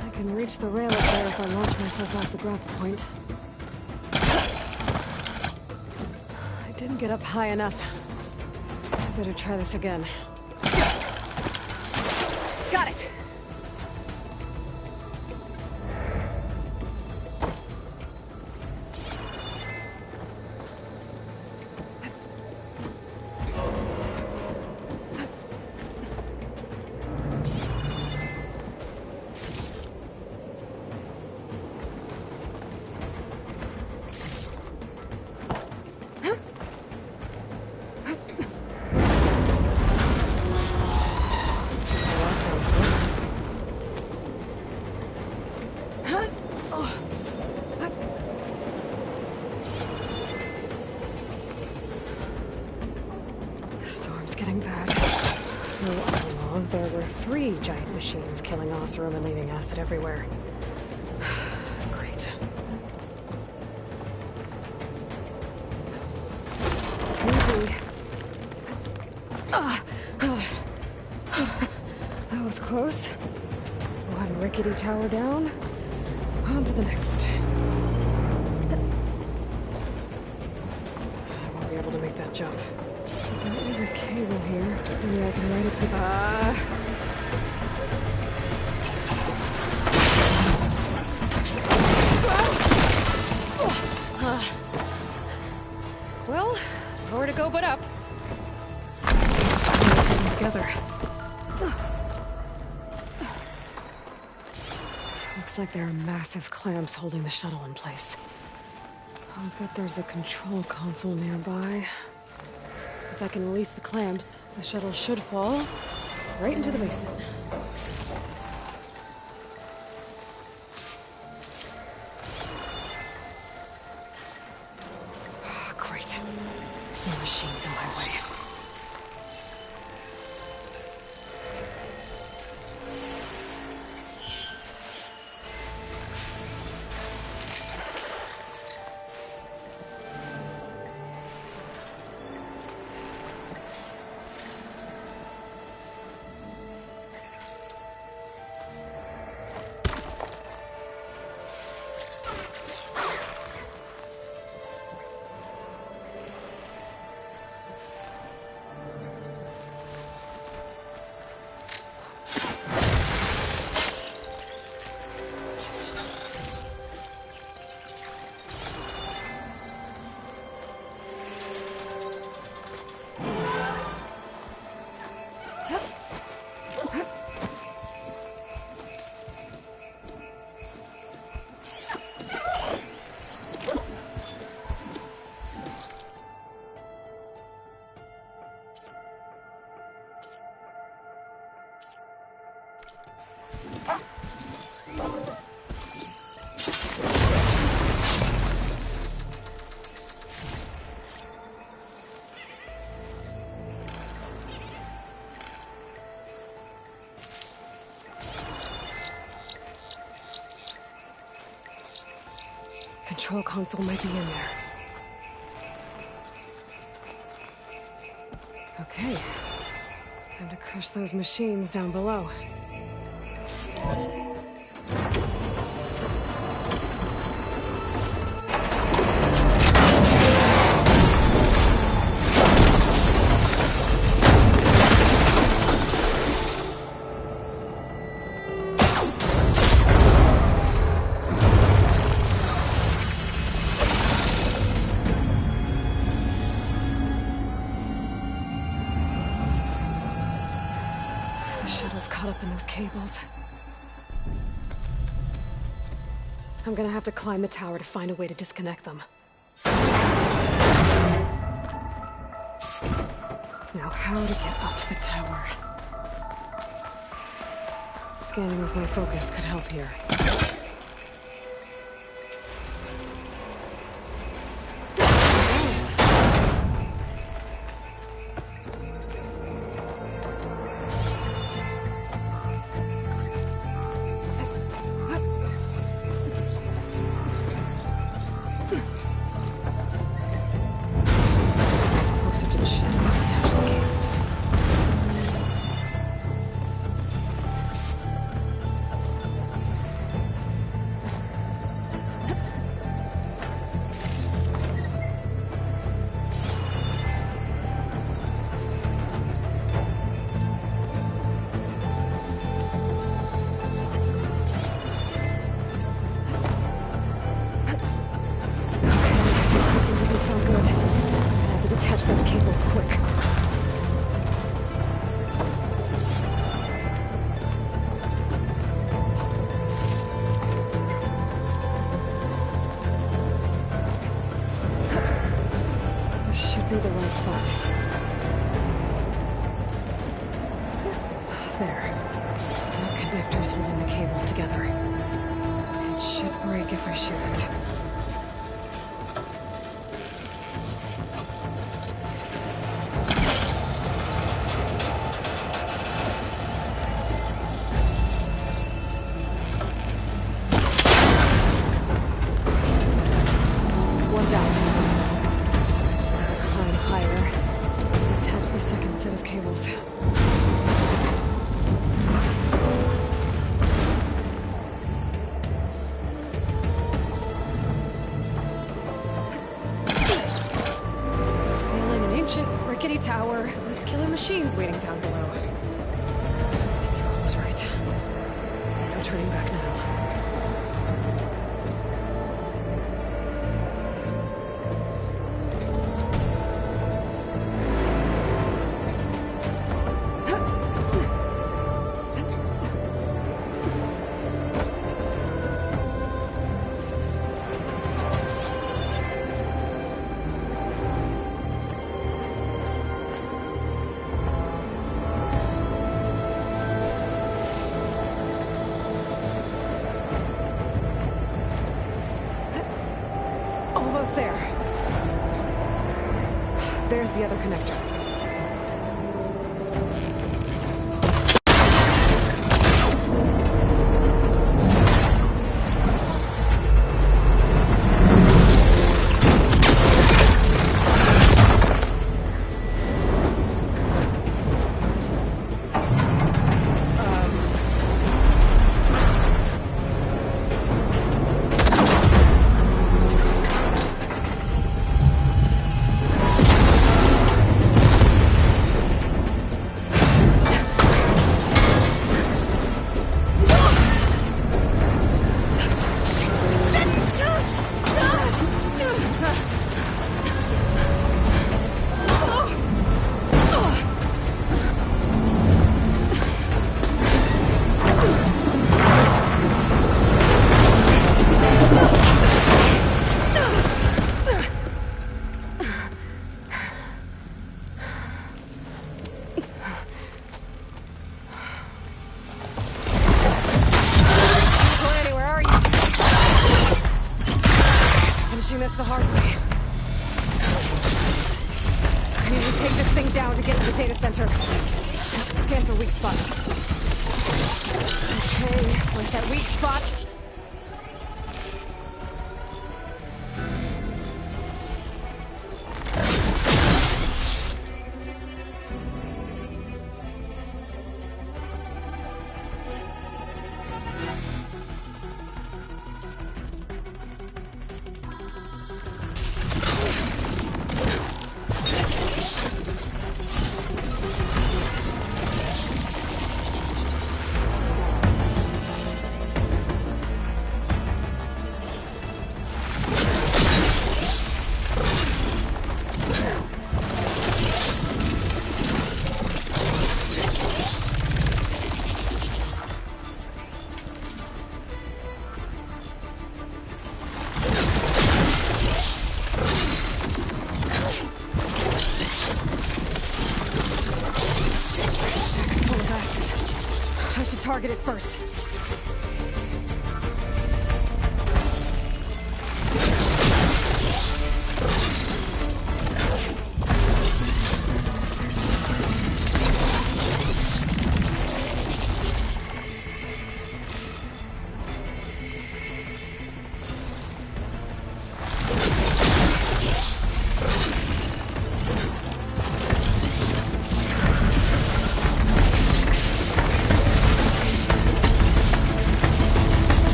I can reach the rail up there if I launch myself off the grapple point. I didn't get up high enough. I better try this again. Got it! There were 3 giant machines killing Oseram and leaving acid everywhere. Great. Easy. That was close. One rickety tower down. On to the next. I won't be able to make that jump. There is a cable here. Maybe I can ride it to the... Well, nowhere to go but up. Together. Looks like there are massive clamps holding the shuttle in place. I'll bet there's a control console nearby. If I can release the clamps, the shuttle should fall right into the basement. Oh, great. More machines in my way. Control console might be in there. Okay. Time to crush those machines down below. Caught up in those cables. I'm gonna have to climb the tower to find a way to disconnect them. Now, how to get up the tower? Scanning with my focus could help here. Be the right spot. There. The connector's holding the cables together. It should break if I shoot it. One down. Attach the second set of cables. Scaling an ancient, rickety tower with killer machines waiting down below. I was right. No turning back now. There's the other connector. This the hard way. I need to take this thing down to get to the data center. Scan for weak spots. Okay, where's that weak spot? Target it first.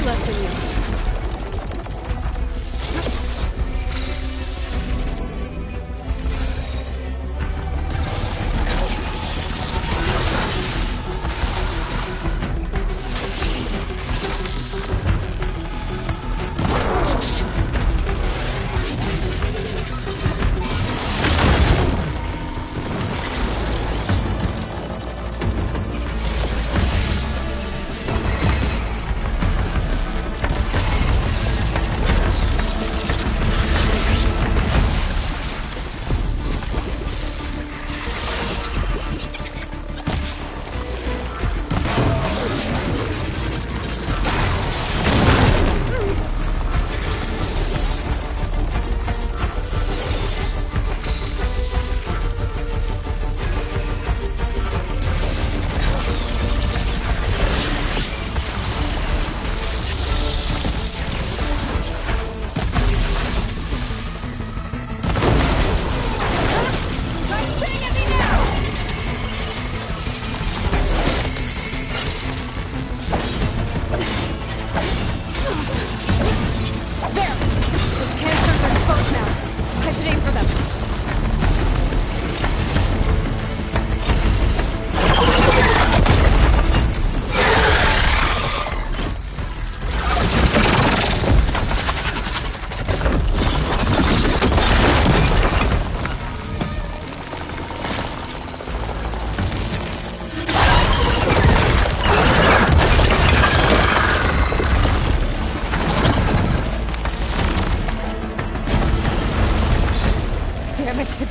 Left in you.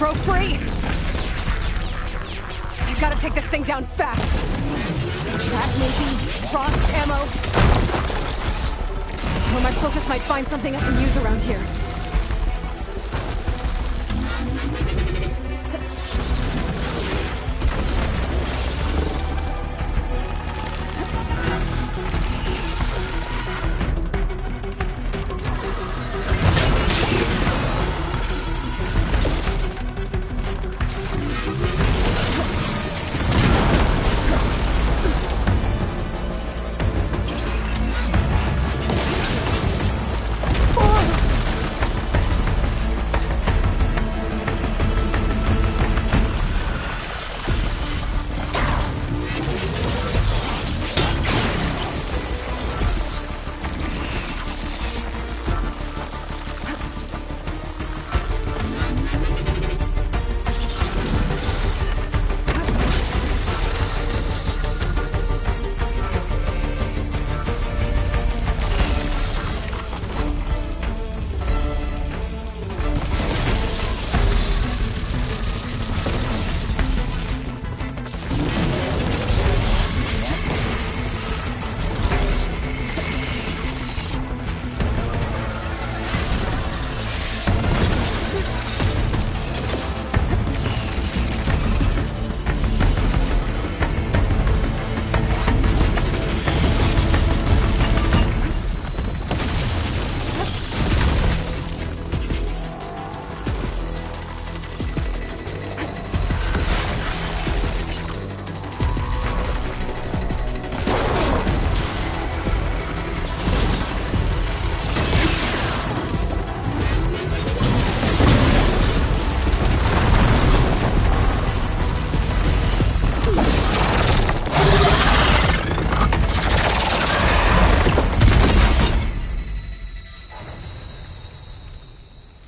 broke free! I gotta take this thing down fast! Trap maybe? Frost ammo? Or my focus might find something I can use around here.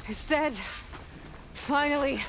It's dead. Finally.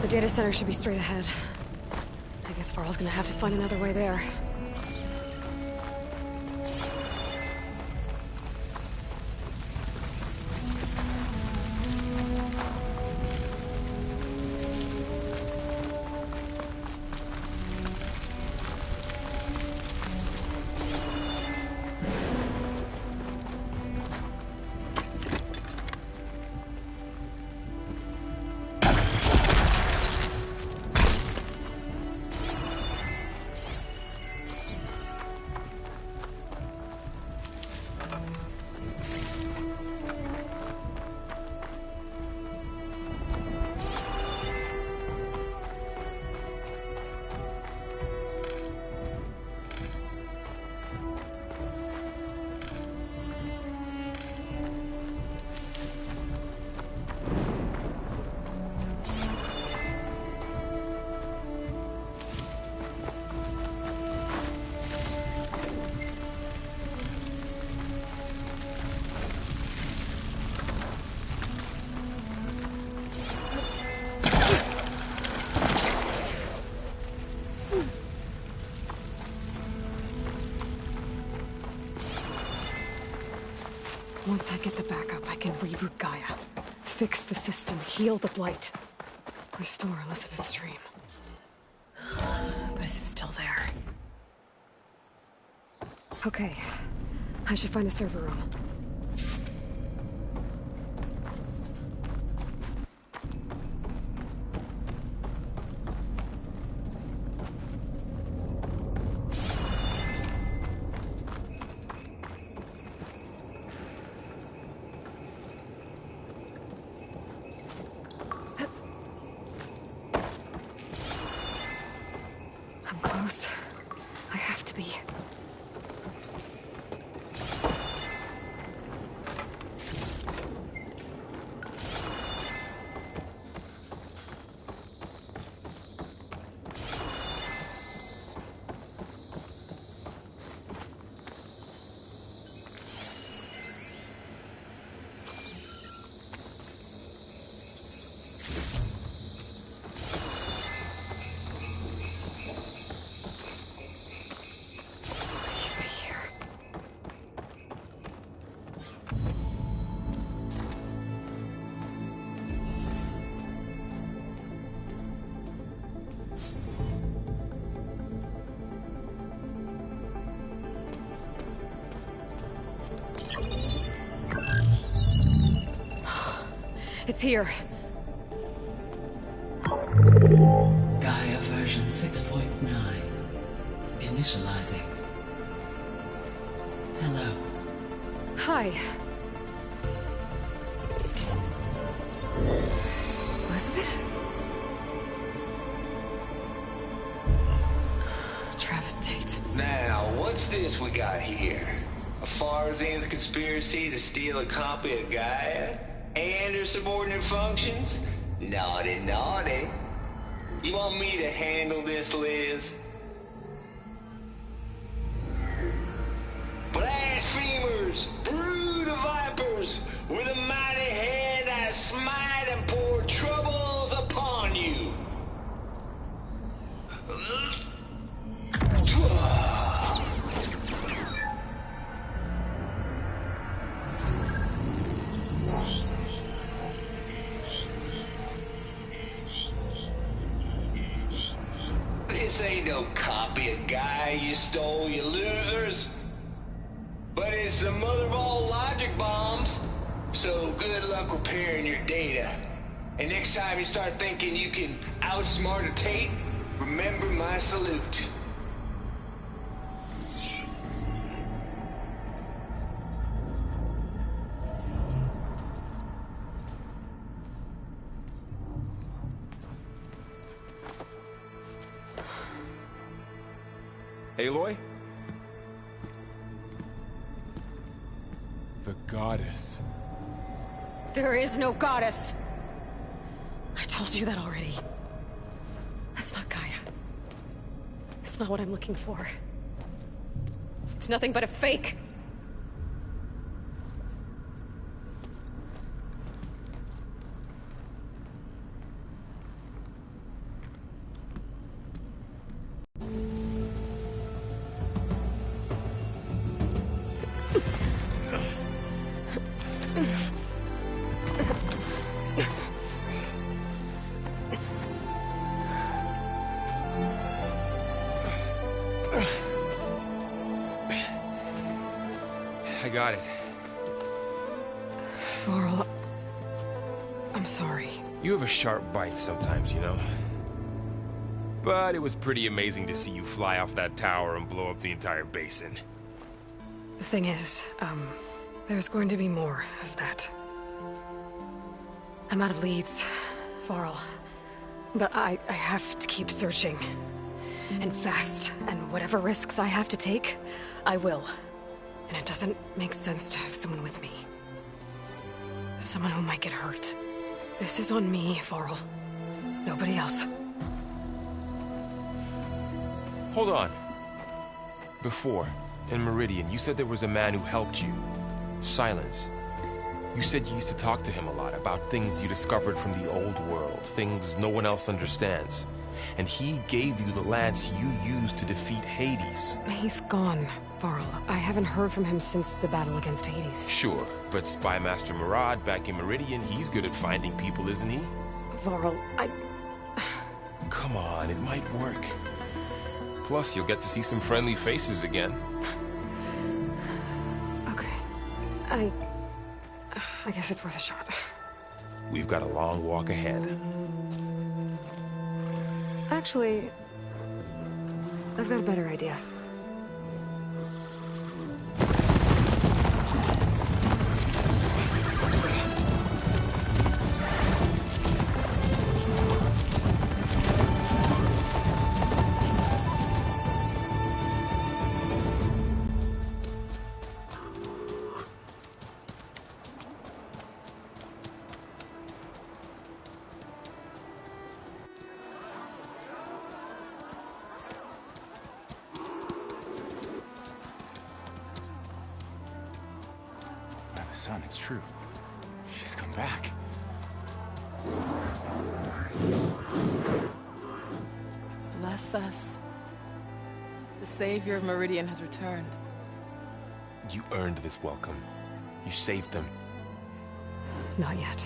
The data center should be straight ahead. I guess Varl's gonna have to find another way there. Once I get the backup, I can reboot Gaia. Fix the system, heal the Blight. Restore Elizabeth's dream. But is it still there? Okay. I should find the server room. I'm close. I have to be. Please be here. It's here. Gaia version 6.9. Initializing. Hello. Hi. Elizabeth? Travis Tate. Now, what's this we got here? A Farzian's conspiracy to steal a copy of Gaia? And her subordinate functions? Naughty, naughty. You want me to handle this, Liz? Blasphemers! Brood of vipers! With a mighty hand I smite and pour troubles upon you! This ain't no copy of Gaia you stole, you losers. But it's the mother of all logic bombs. So good luck repairing your data. And next time you start thinking you can outsmart a Tate, remember my salute. Aloy? The goddess. There is no goddess. I told you that already. That's not Gaia. It's not what I'm looking for. It's nothing but a fake. I got it. Varl, I'm sorry. You have a sharp bite sometimes, you know? But it was pretty amazing to see you fly off that tower and blow up the entire basin. The thing is, there's going to be more of that. I'm out of leads, Varl. But I have to keep searching. And fast. And whatever risks I have to take, I will. And it doesn't make sense to have someone with me. Someone who might get hurt. This is on me, Varl. Nobody else. Hold on. Before, in Meridian, you said there was a man who helped you. Silence. You said you used to talk to him a lot about things you discovered from the old world, things no one else understands. And he gave you the lance you used to defeat Hades. He's gone, Varl. I haven't heard from him since the battle against Hades. Sure, but Spy Master Murad back in Meridian, he's good at finding people, isn't he? Varl, Come on, it might work. Plus, you'll get to see some friendly faces again. I guess it's worth a shot. We've got a long walk ahead. Actually, I've got a better idea. Son, it's true. She's come back. Bless us. The savior of Meridian has returned. You earned this welcome. You saved them. Not yet.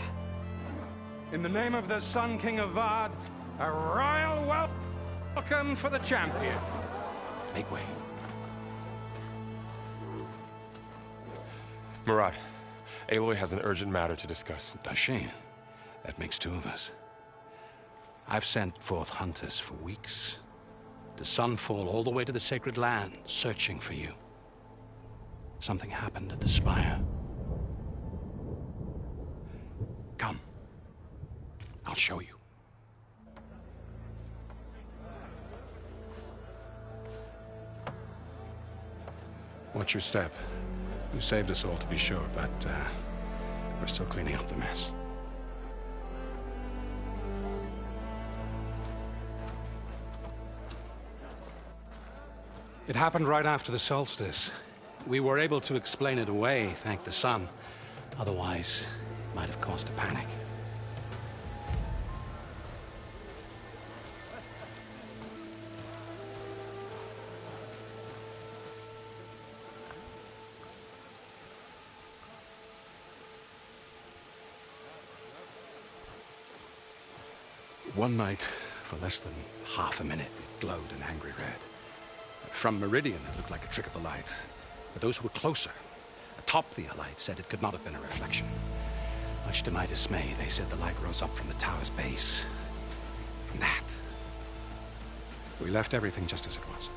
In the name of the Sun King of Vard, a royal welcome for the champion. Make way. Murad, Aloy has an urgent matter to discuss. Dashane, that makes two of us. I've sent forth hunters for weeks, to Sunfall all the way to the Sacred Land, searching for you. Something happened at the Spire. Come. I'll show you. Watch your step. You saved us all, to be sure, but we're still cleaning up the mess. It happened right after the solstice. We were able to explain it away, thank the sun. Otherwise, it might have caused a panic. One night, for less than half a minute, it glowed an angry red. From Meridian, it looked like a trick of the light. But those who were closer, atop the Allied, said it could not have been a reflection. Much to my dismay, they said the light rose up from the tower's base. From that. We left everything just as it was.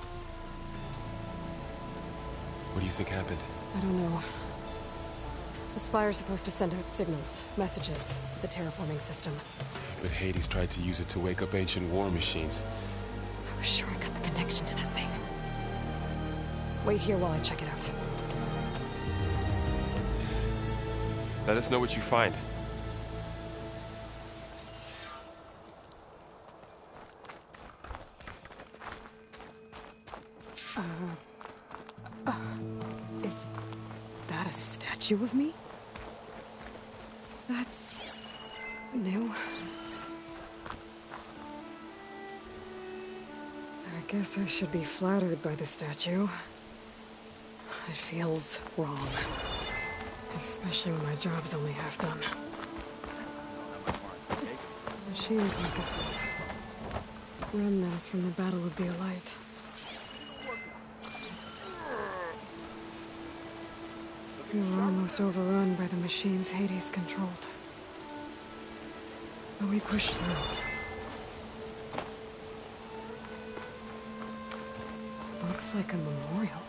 What do you think happened? I don't know. The Spire's supposed to send out signals, messages, for the terraforming system. But Hades tried to use it to wake up ancient war machines. I was sure I got the connection to that thing. Wait here while I check it out. Let us know what you find. Is that a statue of me? That's new. I guess I should be flattered by the statue. It feels wrong. Especially when my job's only half done. Machine carcasses. Remnants from the Battle of the Allight. We were almost overrun by the machines Hades controlled. But we pushed through. Looks like a memorial.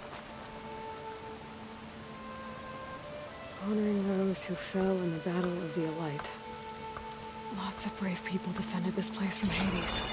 Honoring those who fell in the Battle of the Allight. Lots of brave people defended this place from Hades.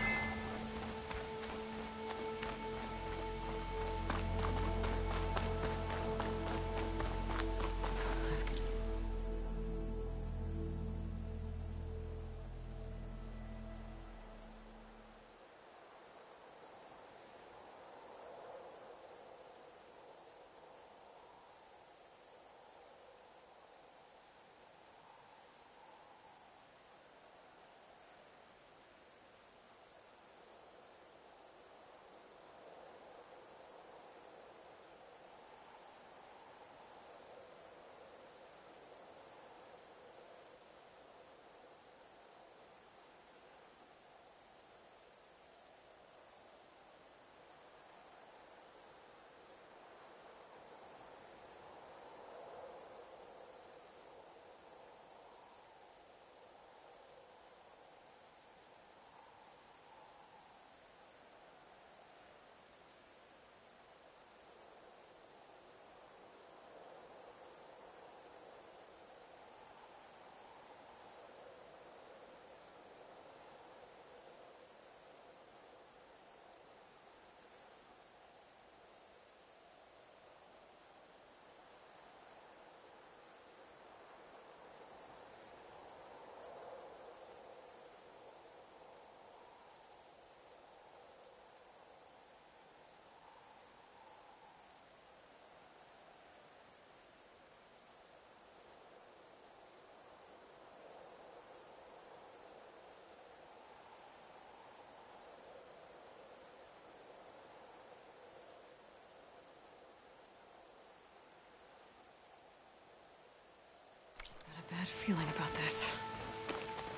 bad feeling about this.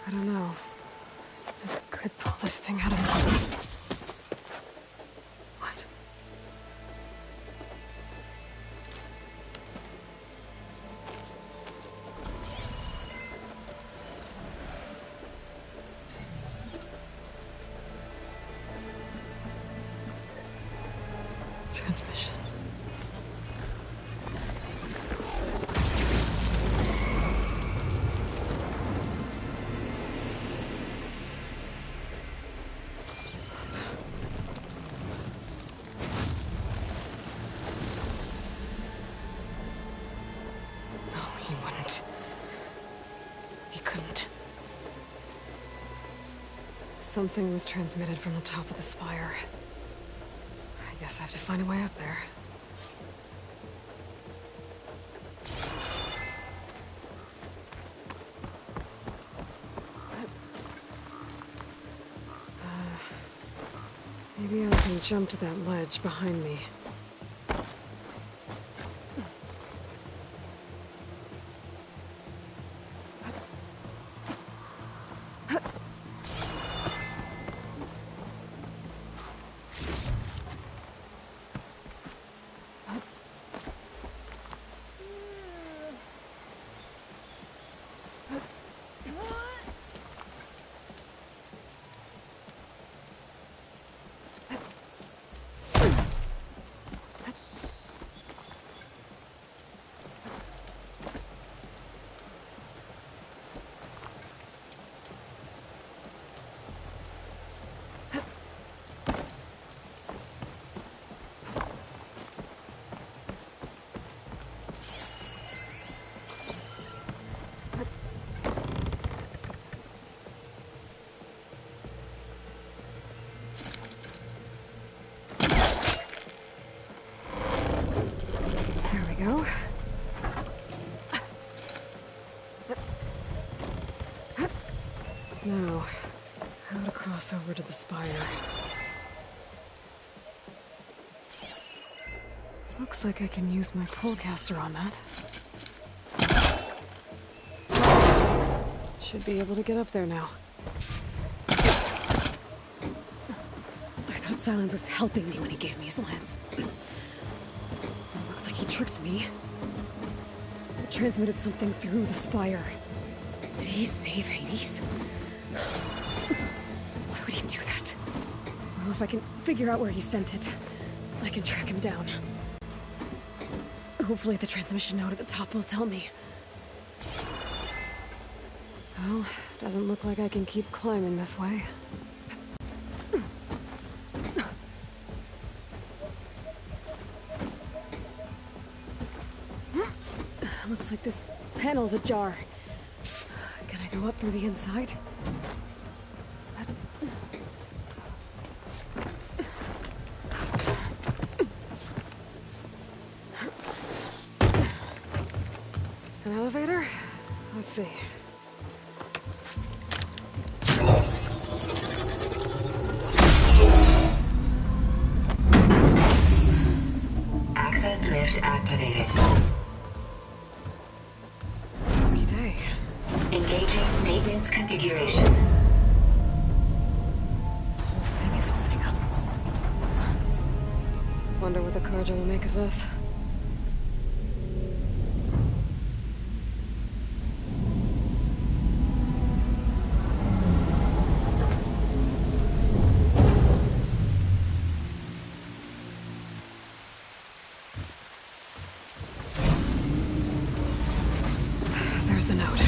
I don't know. Never could pull this thing out of me. What? Transmission. He couldn't. Something was transmitted from the top of the spire. I guess I have to find a way up there. Maybe I can jump to that ledge behind me. Go. Now, how to cross over to the spire. Looks like I can use my pullcaster on that. Should be able to get up there now. I thought Silence was helping me when he gave me his lance. He tricked me. It transmitted something through the spire. Did he save Hades? Why would he do that? Well, if I can figure out where he sent it, I can track him down. Hopefully the transmission node at the top will tell me. Well, doesn't look like I can keep climbing this way. Looks like this panel's ajar. Can I go up through the inside? An elevator? Let's see. Access lift activated. Engaging maintenance configuration. The whole thing is opening up. Wonder what the Carja will make of this. There's the note.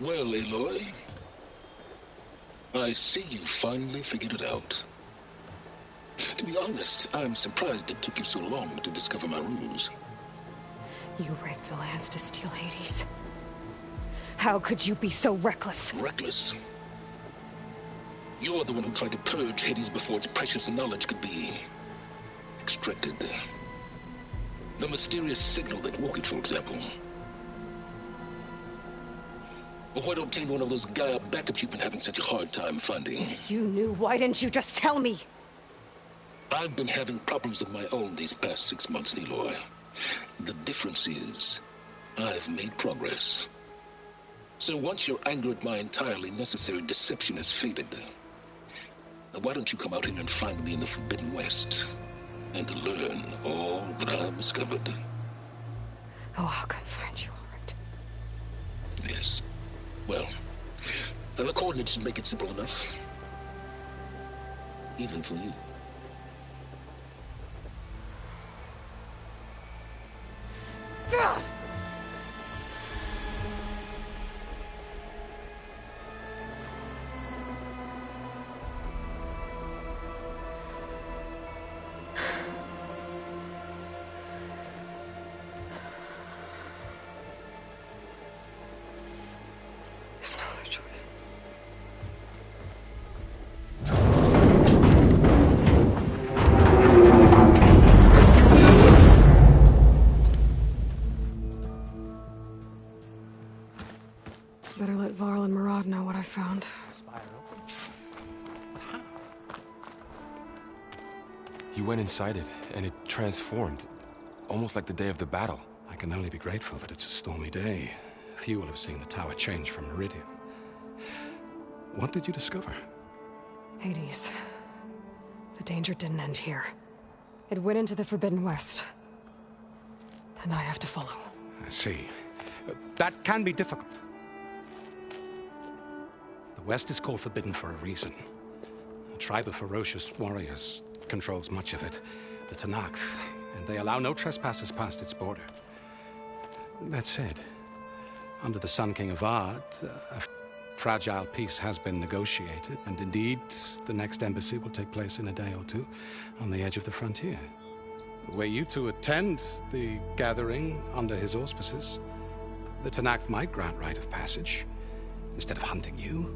Well, Aloy, I see you finally figured it out. To be honest, I'm surprised it took you so long to discover my ruse. You rigged the lance to steal Hades. How could you be so reckless? Reckless? You're the one who tried to purge Hades before its precious knowledge could be extracted. The mysterious signal that woke it, for example. Or why to obtain one of those Gaia backups you've been having such a hard time finding? If you knew, why didn't you just tell me? I've been having problems of my own these past 6 months, Aloy. The difference is, I've made progress. So once your anger at my entirely necessary deception has faded, why don't you come out here and find me in the Forbidden West and learn all that I've discovered? Oh, I'll come find you, all right. Yes. Well, the coordinates should make it simple enough. Even for you. Gah! There's no other choice. Better let Varl and Murad know what I found. You went inside it, and it transformed. Almost like the day of the battle. I can only be grateful that it's a stormy day. Few will have seen the tower change from Meridian. What did you discover? Hades. The danger didn't end here. It went into the Forbidden West. And I have to follow. I see. That can be difficult. The West is called Forbidden for a reason. A tribe of ferocious warriors controls much of it, the Tenakth, and they allow no trespassers past its border. That said, under the Sun King of Ard, a fragile peace has been negotiated, and indeed, the next embassy will take place in a day or two on the edge of the frontier. Were you to attend the gathering under his auspices, the Tenakth might grant right of passage, instead of hunting you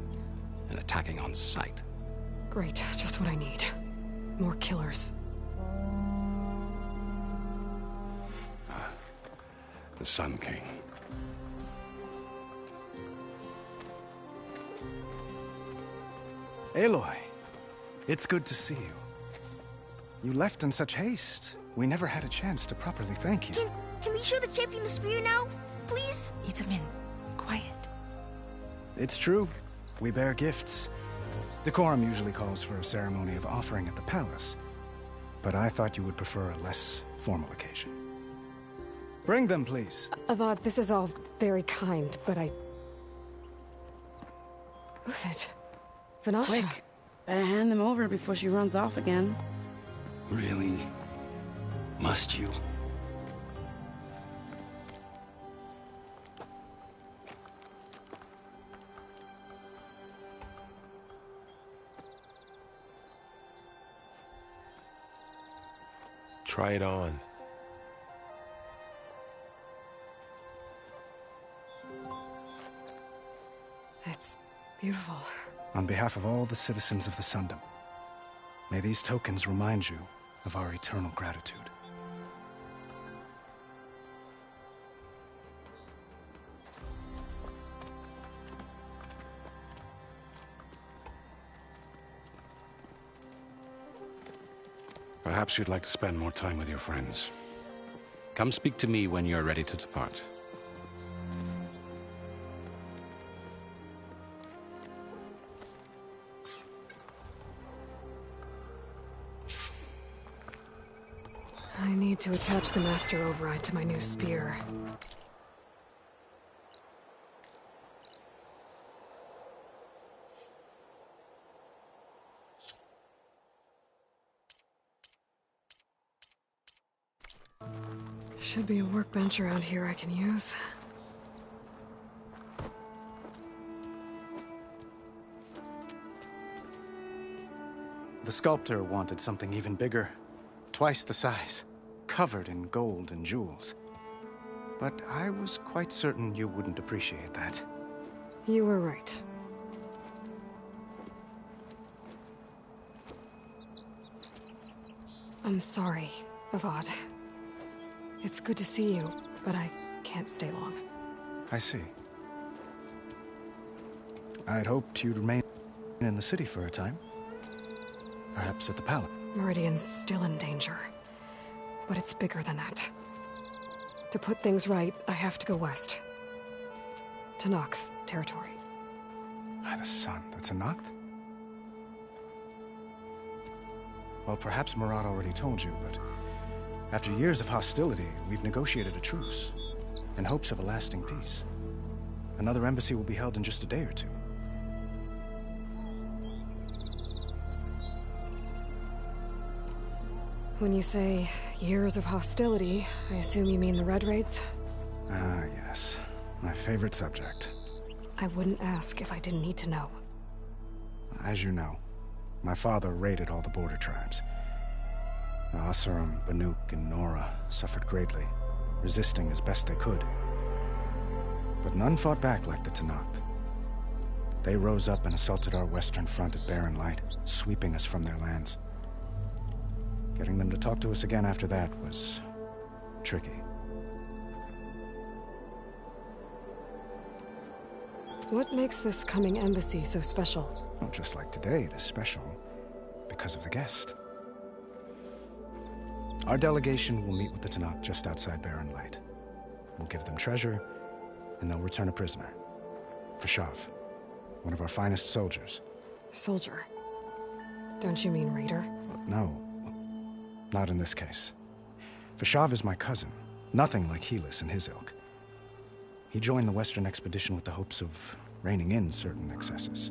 and attacking on sight. Great, just what I need. More killers. The Sun King. Aloy, it's good to see you. You left in such haste. We never had a chance to properly thank you. Can we show the champion the spear now? Please? Itamen, quiet. It's true. We bear gifts. Decorum usually calls for a ceremony of offering at the palace. But I thought you would prefer a less formal occasion. Bring them, please. Avad, this is all very kind, but I... Who's it? Vanasha. Quick. Better hand them over before she runs off again. Really? Must you? Try it on. It's beautiful. On behalf of all the citizens of the Sundom, may these tokens remind you of our eternal gratitude. Perhaps you'd like to spend more time with your friends. Come speak to me when you're ready to depart. I need to attach the Master Override to my new spear. Should be a workbench around here I can use. The sculptor wanted something even bigger. Twice the size. Covered in gold and jewels. But I was quite certain you wouldn't appreciate that. You were right. I'm sorry, Avad. It's good to see you, but I can't stay long. I see. I'd hoped you'd remain in the city for a time. Perhaps at the palace. Meridian's still in danger, but it's bigger than that. To put things right, I have to go west. To Noct territory. By the sun, that's a Noct? Well, perhaps Murad already told you, but after years of hostility, we've negotiated a truce, in hopes of a lasting peace. Another embassy will be held in just a day or two. When you say years of hostility, I assume you mean the Red Raids? Ah, yes. My favorite subject. I wouldn't ask if I didn't need to know. As you know, my father raided all the border tribes. The Asurum, Banuk, and Nora suffered greatly, resisting as best they could. But none fought back like the Tenakth. They rose up and assaulted our western front at Barren Light, sweeping us from their lands. Getting them to talk to us again after that was tricky. What makes this coming embassy so special? Well, just like today, it is special because of the guest. Our delegation will meet with the Tenakth just outside Barren Light. We'll give them treasure, and they'll return a prisoner. Fashav, one of our finest soldiers. Soldier? Don't you mean raider? No, not in this case. Fashav is my cousin, nothing like Helis and his ilk. He joined the Western expedition with the hopes of reining in certain excesses.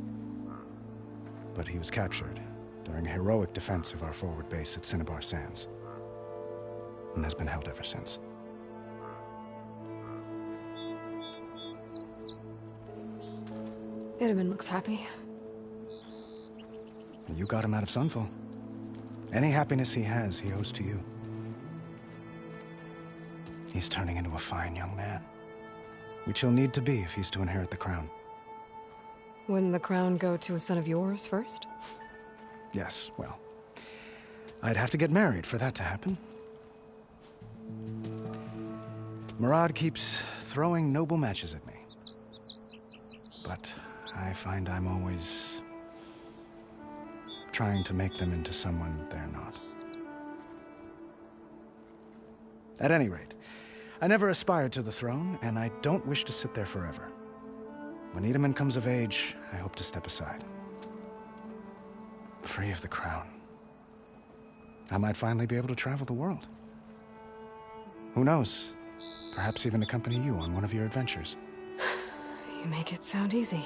But he was captured during a heroic defense of our forward base at Cinnabar Sands, and has been held ever since. Itamen looks happy. You got him out of Sunfall. Any happiness he has, he owes to you. He's turning into a fine young man, which he'll need to be if he's to inherit the crown. Wouldn't the crown go to a son of yours first? Yes, well, I'd have to get married for that to happen. Murad keeps throwing noble matches at me. But I find I'm always trying to make them into someone they're not. At any rate, I never aspired to the throne, and I don't wish to sit there forever. When Itamen comes of age, I hope to step aside. Free of the crown. I might finally be able to travel the world. Who knows? Perhaps even accompany you on one of your adventures. You make it sound easy.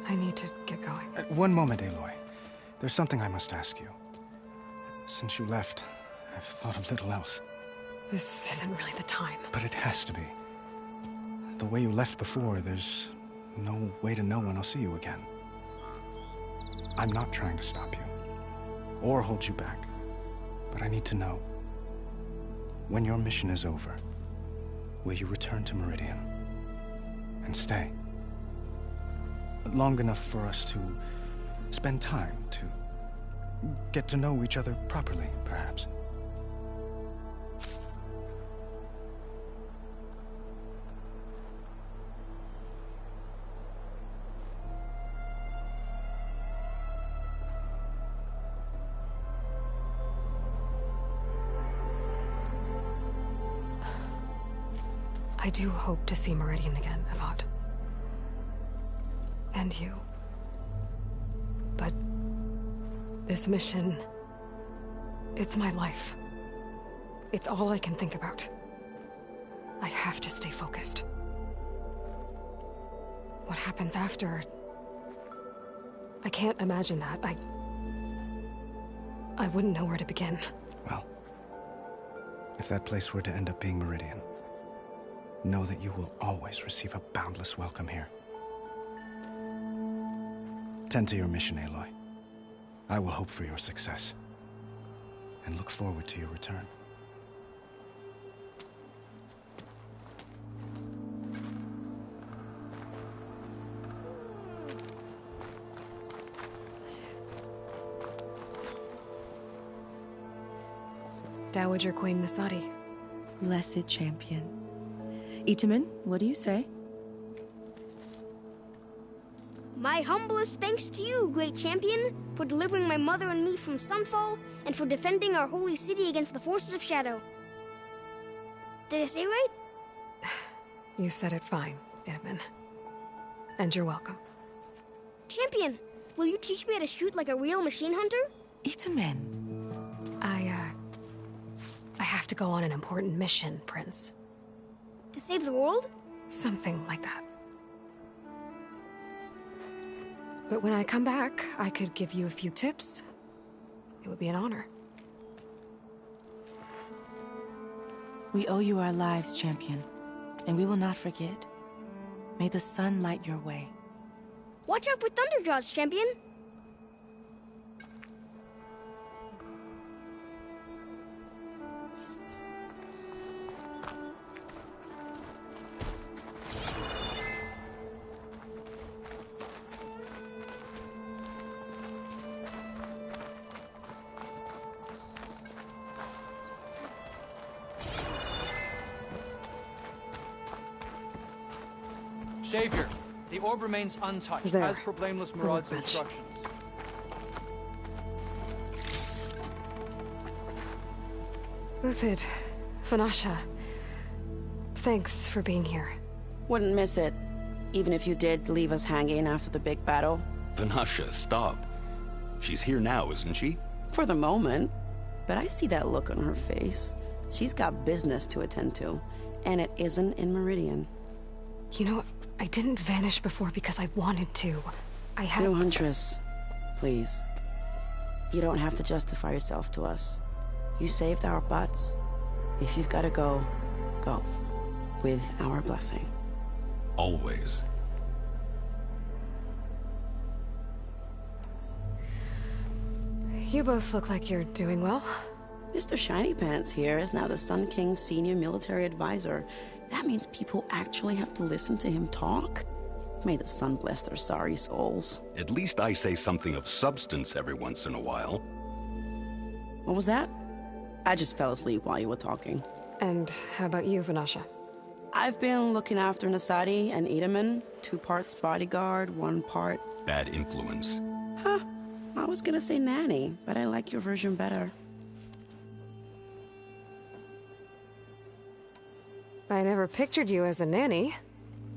I need to get going. One moment, Aloy. There's something I must ask you. Since you left, I've thought of little else. This isn't really the time. But it has to be. The way you left before, there's no way to know when I'll see you again. I'm not trying to stop you, or hold you back. But I need to know, when your mission is over, will you return to Meridian? And stay? Long enough for us to spend time, to get to know each other properly, perhaps. I do hope to see Meridian again, Avad. And you. But this mission, it's my life. It's all I can think about. I have to stay focused. What happens after? I can't imagine that. I wouldn't know where to begin. Well, if that place were to end up being Meridian, know that you will always receive a boundless welcome here. Tend to your mission, Aloy. I will hope for your success, and look forward to your return. Dowager Queen Nasadi. Blessed champion. Itamen, what do you say? My humblest thanks to you, great champion, for delivering my mother and me from Sunfall, and for defending our holy city against the forces of Shadow. Did I say right? You said it fine, Itamen. And you're welcome. Champion, will you teach me how to shoot like a real machine hunter? Itamen. I have to go on an important mission, Prince. To save the world? Something like that. But when I come back, I could give you a few tips. It would be an honor. We owe you our lives, champion, and we will not forget. May the sun light your way. Watch out for Thunderjaws, champion! Savior, the orb remains untouched, There. as per Blameless Maraud's instructions. Uthid, Vanasha, thanks for being here. Wouldn't miss it, even if you did leave us hanging after the big battle. Vanasha, stop. She's here now, isn't she? For the moment. But I see that look on her face. She's got business to attend to, and it isn't in Meridian. You know, I didn't vanish before because I wanted to. I had... No, Huntress. Please. You don't have to justify yourself to us. You saved our butts. If you've got to go, go. With our blessing. Always. You both look like you're doing well. Mr. Shiny Pants here is now the Sun King's senior military advisor. That means people actually have to listen to him talk? May the sun bless their sorry souls. At least I say something of substance every once in a while. What was that? I just fell asleep while you were talking. And how about you, Vanasha? I've been looking after Nasadi and Itamen. 2 parts bodyguard, 1 part... Bad influence. Huh. I was gonna say nanny, but I like your version better. I never pictured you as a nanny.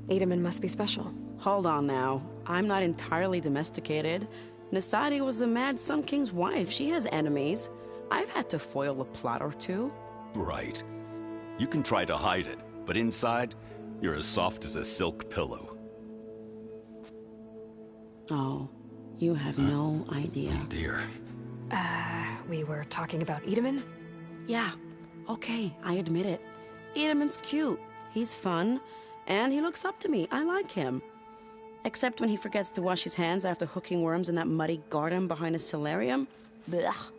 Itamen must be special. Hold on now. I'm not entirely domesticated. Nasadi was the Mad Sun King's wife. She has enemies. I've had to foil a plot or 2. Right. You can try to hide it, but inside, you're as soft as a silk pillow. Oh, you have no idea. Oh dear. We were talking about Itamen? Yeah, okay, I admit it. Itamen's cute. He's fun. And he looks up to me. I like him. Except when he forgets to wash his hands after hooking worms in that muddy garden behind a solarium. Blech.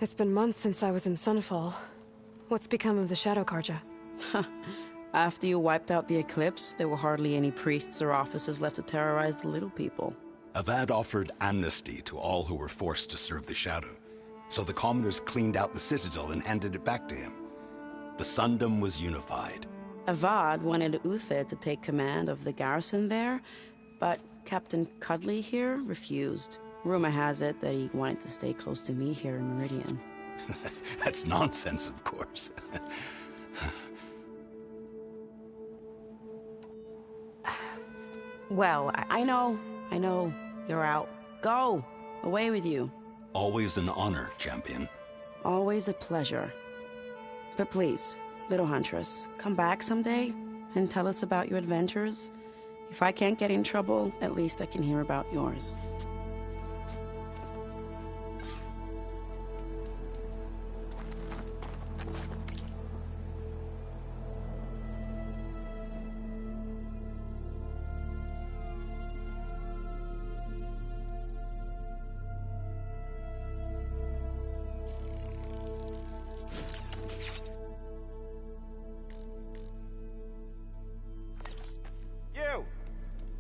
It's been months since I was in Sunfall. What's become of the Shadow Carja? After you wiped out the Eclipse, there were hardly any priests or officers left to terrorize the little people. Avad offered amnesty to all who were forced to serve the Shadow. So the commoners cleaned out the Citadel and handed it back to him. The Sundom was unified. Avad wanted Uthid to take command of the garrison there, but Captain Cudley here refused. Rumor has it that he wanted to stay close to me here in Meridian. That's nonsense, of course. Well, I know. You're out. Go! Away with you. Always an honor, champion. Always a pleasure. But please, little Huntress, come back someday and tell us about your adventures. If I can't get in trouble, at least I can hear about yours.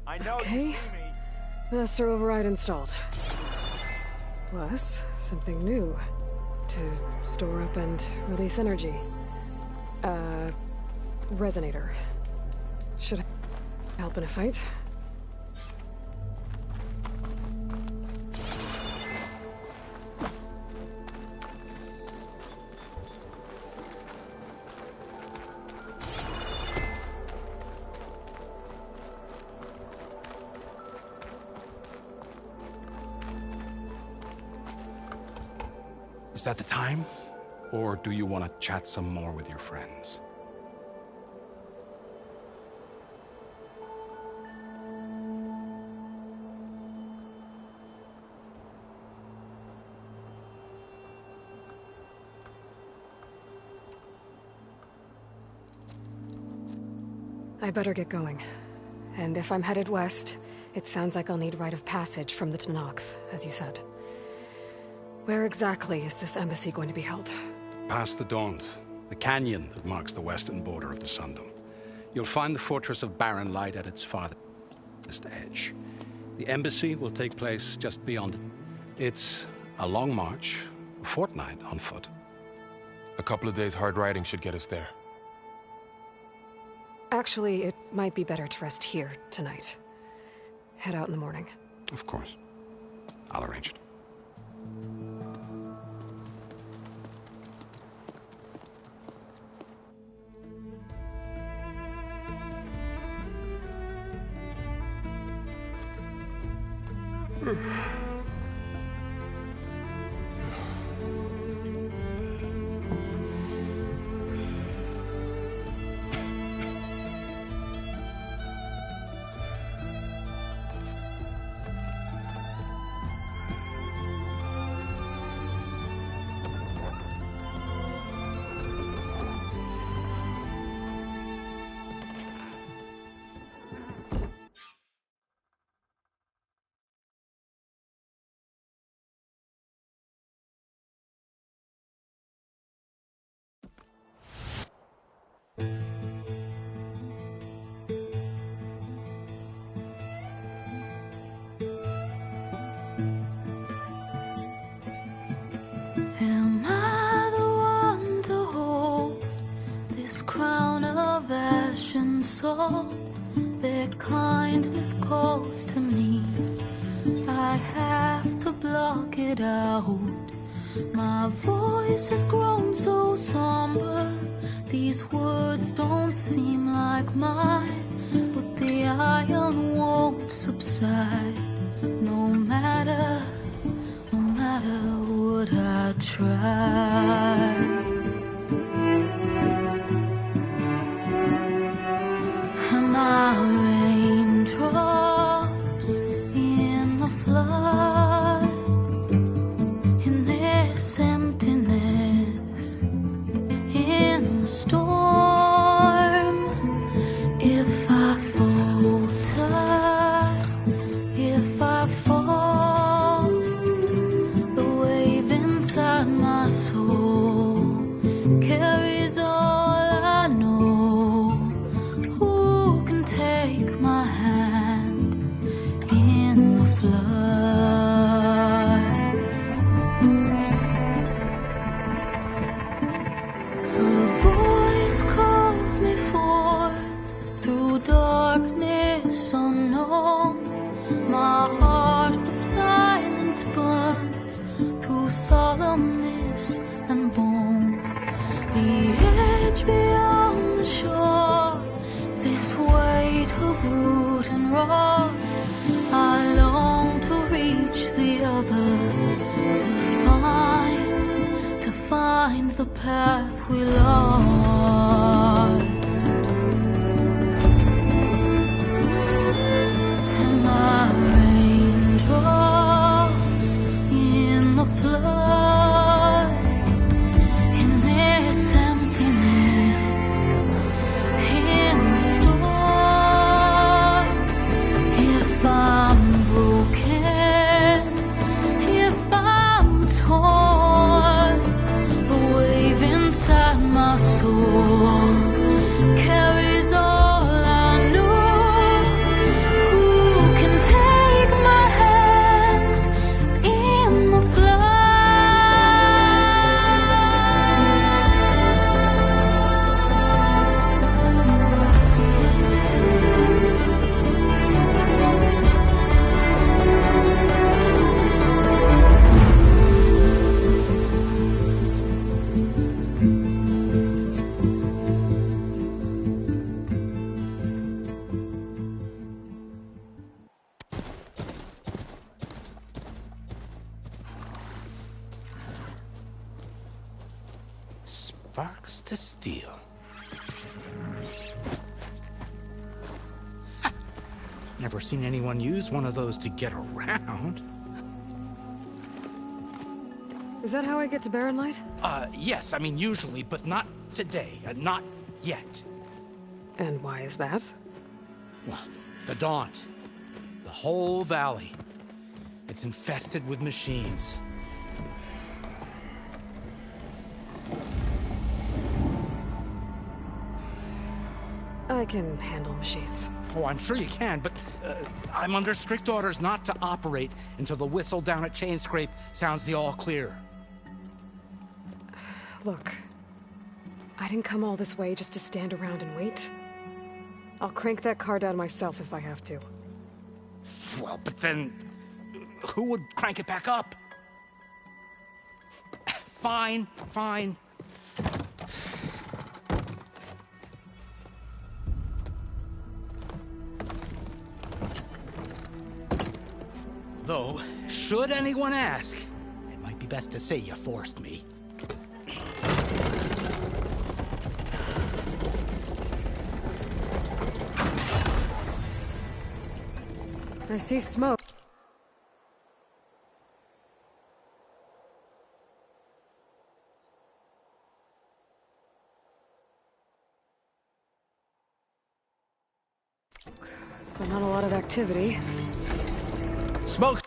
I know Okay. you see me. Master override installed. Plus, something new. To store up and release energy. Resonator. Should help in a fight. Is that the time? Or do you want to chat some more with your friends? I better get going. And if I'm headed west, it sounds like I'll need rite of passage from the Tenakth, as you said. Where exactly is this embassy going to be held? Past the Dawns, the canyon that marks the western border of the Sundom. You'll find the fortress of Barren Light at its farthest edge. The embassy will take place just beyond it. It's a long march, a fortnight on foot. A couple of days hard riding should get us there. Actually, it might be better to rest here tonight. Head out in the morning. Of course. I'll arrange it. Am I the one to hold this crown of ash and salt that kindness calls to me? I have to block it out. My voice has grown so somber. These words don't seem like mine, but the iron won't subside. No matter what I try. Am I raindrops in the flood, in this emptiness, in the storm? If I falter, if I fall, the wave inside my soul carries all I know. Who can take my hand in the flood? Her voice calls me forth through darkness unknown. My heart with silence burns through solemnness and bone. The edge beyond the shore, this weight of root and rod. I long to reach the other, to find the path we lost. Am I raindrops in the flood, in this emptiness, in the storm? If I'm broken, if I'm torn, the wave inside my soul carries all I know. Who can take my hand in the flood? Sparks to steel. Never seen anyone use one of those to get around. Is that how I get to Barren Light? Yes, I mean usually, but not today. Not yet. And why is that? Well, the Daunt. The whole valley. It's infested with machines. I can handle machines. Oh, I'm sure you can, but I'm under strict orders not to operate until the whistle down at Chainscrape sounds the all clear. Look, I didn't come all this way just to stand around and wait. I'll crank that car down myself if I have to. Well, but then who would crank it back up? Fine, fine. Though, should anyone ask, it might be best to say you forced me. I see smoke. But not a lot of activity. Smoke!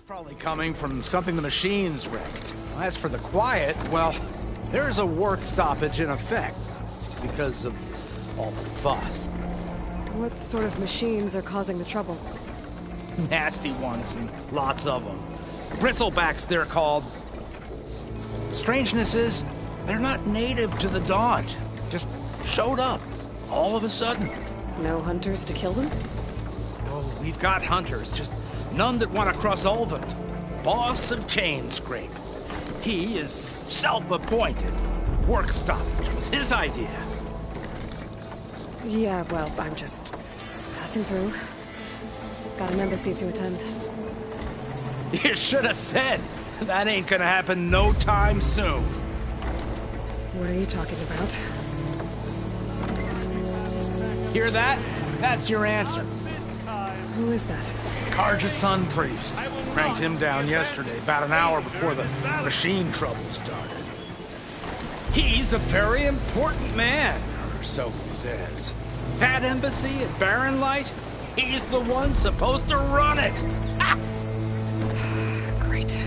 Probably coming from something the machines wrecked. As for the quiet, well, there's a work stoppage in effect because of all the fuss. What sort of machines are causing the trouble? Nasty ones, and lots of them. Bristlebacks, they're called. The strangeness is, they're not native to the Daunt. Just showed up, all of a sudden. No hunters to kill them? Oh, we've got hunters, just none that want to cross Ulvund. Boss of Chainscrape. He is self-appointed. Work stoppage was his idea. Yeah, well, I'm just passing through. Got an embassy to attend. You should have said. That ain't gonna happen no time soon. What are you talking about? Hear that? That's your answer. Who is that? Carja Sun Priest. Cranked him down yesterday, about an hour before the machine trouble started. He's a very important man, or so he says. That embassy at Barren Light, he's the one supposed to run it. Ha! Great.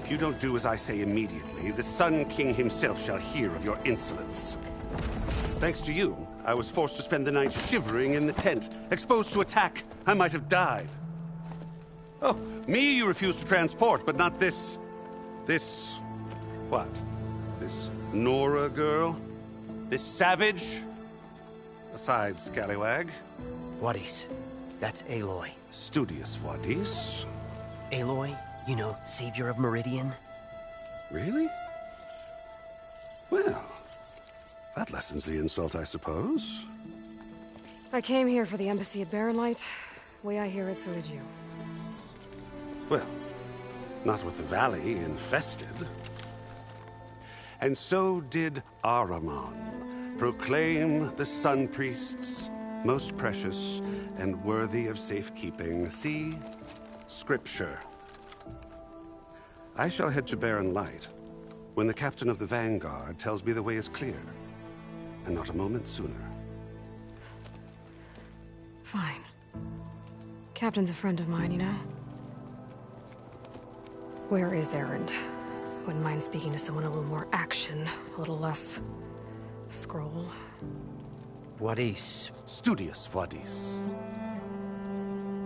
If you don't do as I say immediately, the Sun King himself shall hear of your insolence. Thanks to you, I was forced to spend the night shivering in the tent. Exposed to attack, I might have died. Oh, me you refuse to transport, but not this... what? This Nora girl? This savage? Besides, scallywag. Wadis. That's Aloy. Studious Wadis. Aloy, you know, savior of Meridian. Really? Well, that lessens the insult, I suppose. I came here for the embassy at Barrenlight. Way I hear it, so did you. Well, not with the valley infested. And so did Ahriman, proclaim the Sun Priests most precious and worthy of safekeeping. See? Scripture. I shall head to Barren Light when the captain of the Vanguard tells me the way is clear, and not a moment sooner. Fine. Captain's a friend of mine, you know? Where is Erend? Wouldn't mind speaking to someone a little more action, a little less... scroll. Wadis. Studious Wadis.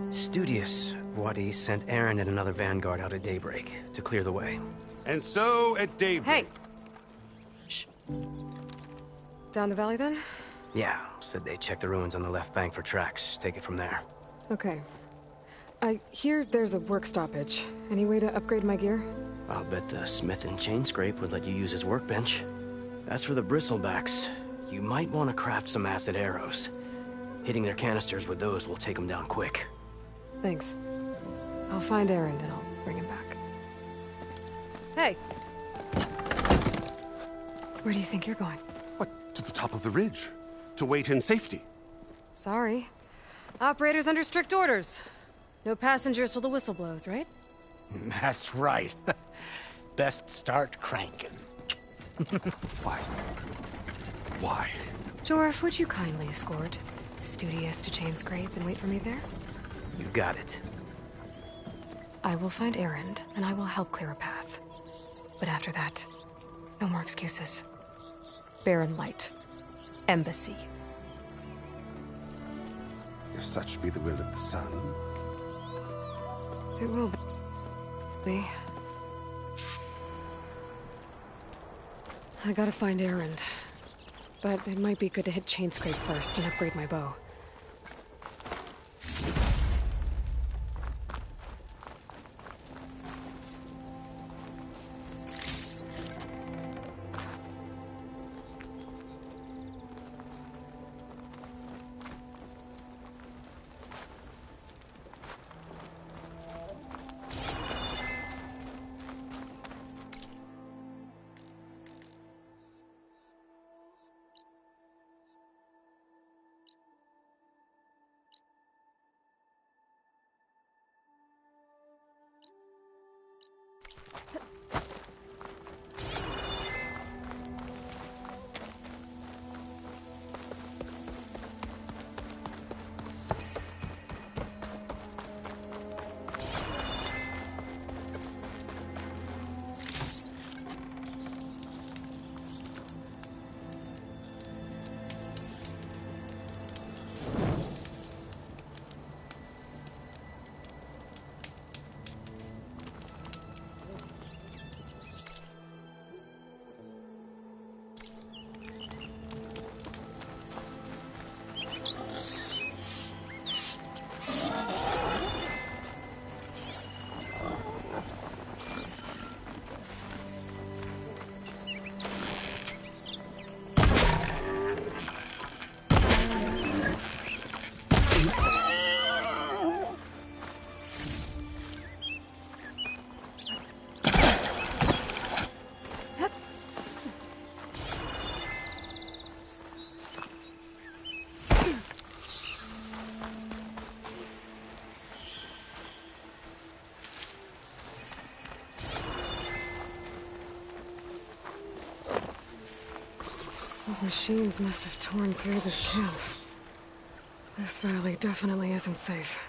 Studious Wadis sent Erend and another Vanguard out at daybreak to clear the way. And so at daybreak... Hey! Shh. Down the valley, then? Yeah, said they check the ruins on the left bank for tracks. Take it from there. Okay. I hear there's a work stoppage. Any way to upgrade my gear? I'll bet the smith and chain scrape would let you use his workbench. As for the bristlebacks, you might want to craft some acid arrows. Hitting their canisters with those will take them down quick. Thanks. I'll find Erend and I'll bring him back. Hey! Where do you think you're going? What, to the top of the ridge? To wait in safety? Sorry. Operator's under strict orders. No passengers till the whistle blows, right? That's right. Best start cranking. Why? Why? Jorf, would you kindly escort Studious to Chain Scrape and wait for me there? You got it. I will find Erend, and I will help clear a path. But after that, no more excuses. Barren Light. Embassy. If such be the will of the sun. It will be. I gotta find Erend. But it might be good to hit Chain Scrape first and upgrade my bow. Those machines must have torn through this camp. This valley definitely isn't safe.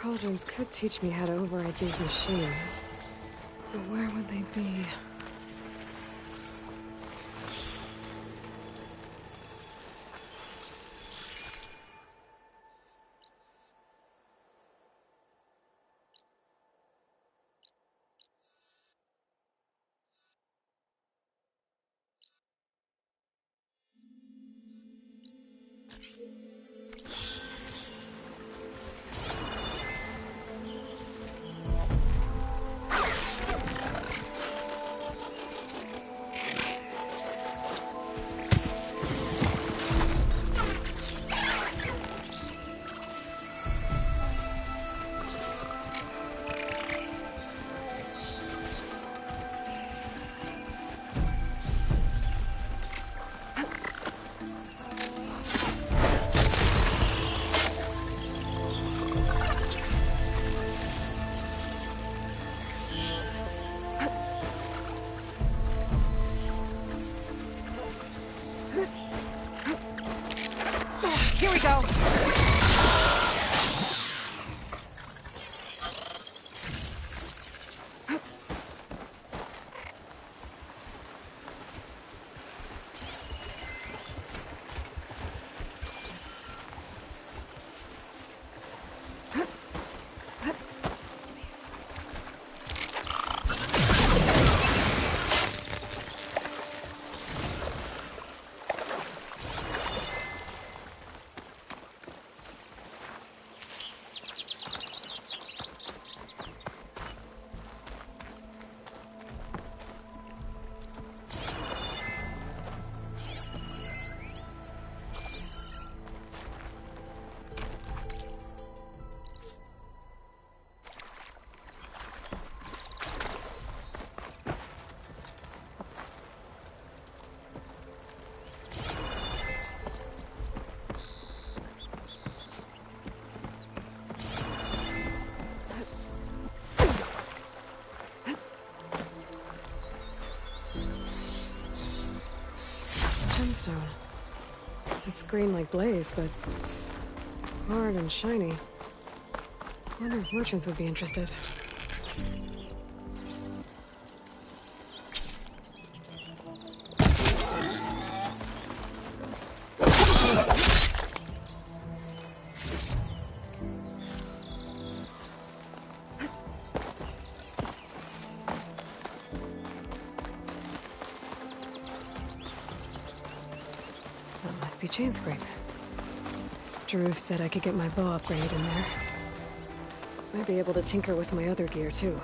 cauldrons could teach me how to override these machines. But where would they be? Here we go. Gemstone. It's green like blaze, but it's hard and shiny. I wonder if merchants would be interested. Be Chainscrape. Jaruf said I could get my bow upgraded in there. Might be able to tinker with my other gear, too.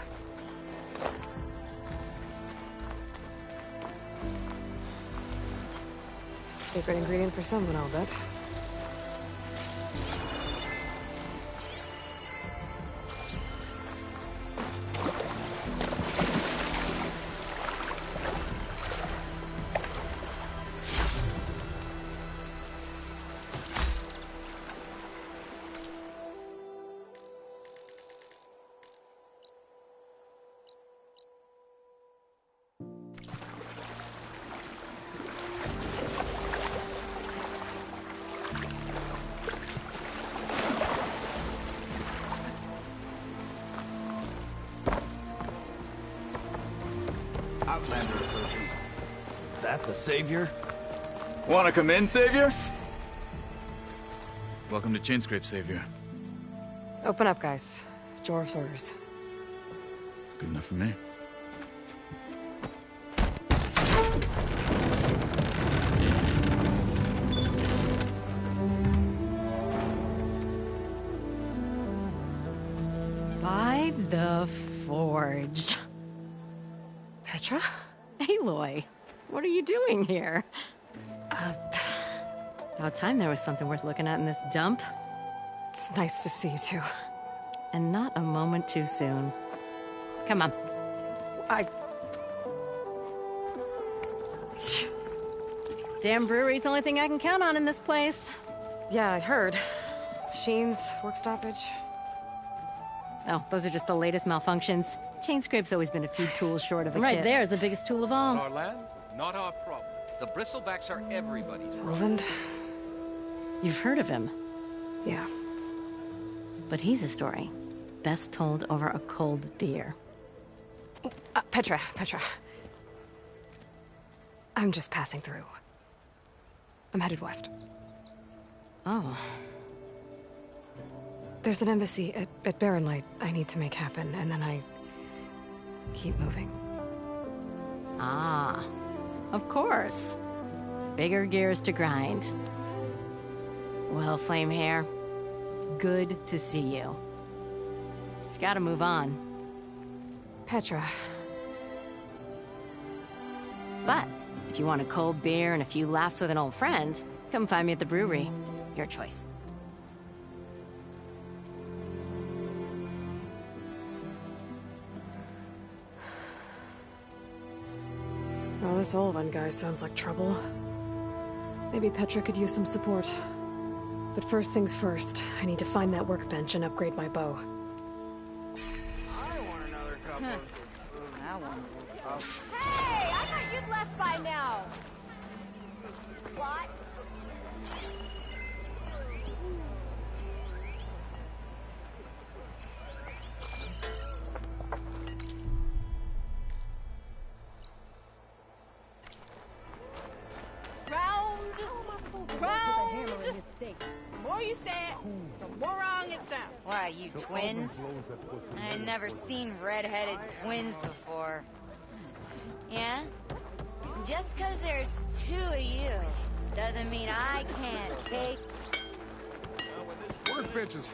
Secret ingredient for someone, I'll bet. Outlander approaching. Is that the Savior? Wanna come in, Savior? Welcome to Chainscrape, Savior. Open up, guys. Jorv's orders. Good enough for me. By the Forge. Petra? Aloy, what are you doing here? About time there was something worth looking at in this dump. It's nice to see you too. And not a moment too soon. Come on. Damn brewery's the only thing I can count on in this place. Yeah, I heard. Machines, work stoppage. Oh, those are just the latest malfunctions. Chainscrape's always been a few tools short of a right kit. There's the biggest tool of all. Our land, not our problem. The bristlebacks are everybody's problem. Roland? You've heard of him? Yeah. But he's a story. best told over a cold beer. Petra. I'm just passing through. I'm headed west. Oh. There's an embassy at Barrenlight I need to make happen, and then I keep moving. Ah, of course. Bigger gears to grind. Well, Flamehair, good to see you. You've got to move on. Petra. But if you want a cold beer and a few laughs with an old friend, come find me at the brewery. Your choice. Well, this Olvan guy sounds like trouble. Maybe Petra could use some support. But first things first, I need to find that workbench and upgrade my bow. Hey, I thought you'd left by now. What? Round. The more you say it, the more wrong it sounds. Why, you twins? I had never seen red-headed twins before. Yeah? Just 'cause there's two of you doesn't mean I can't take... Workbench is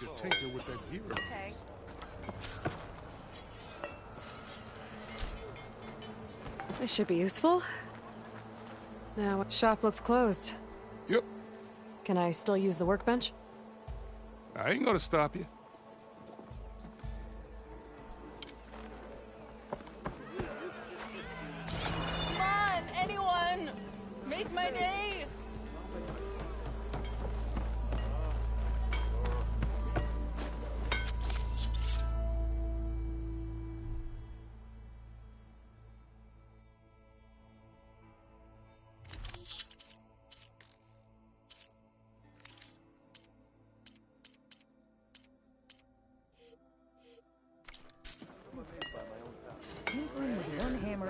to tinker with that gear. Okay. This should be useful. Now, shop looks closed. Yep. Can I still use the workbench? I ain't gonna stop you. Come on, anyone! Make my day!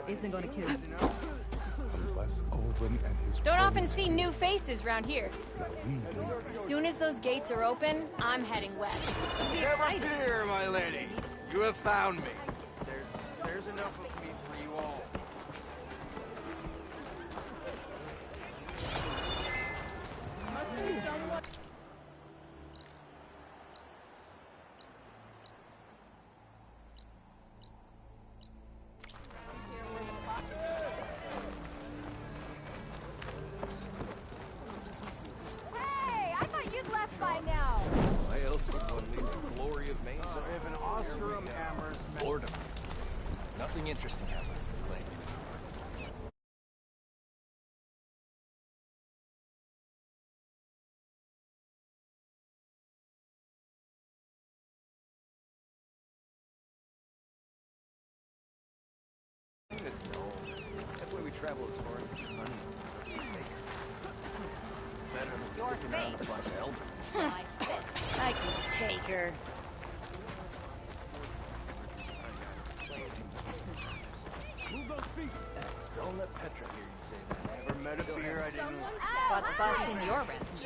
Isn't gonna kill you. Unless Olvin and his Don't often see new faces around here. As soon as those gates are open, I'm heading west. Never fear, my lady. You have found me. There's enough of me for you all. Hey, I thought you'd left by now. Why else would one leave the glory of Maine? I have an Ostrom Amherst. Boredom. Nothing interesting happened. That's why we travel as far as money. Your face. My fist. I can take her. Move those feet. Don't let Petra hear you say that. Never met a beer I didn't. What's busting your wrench?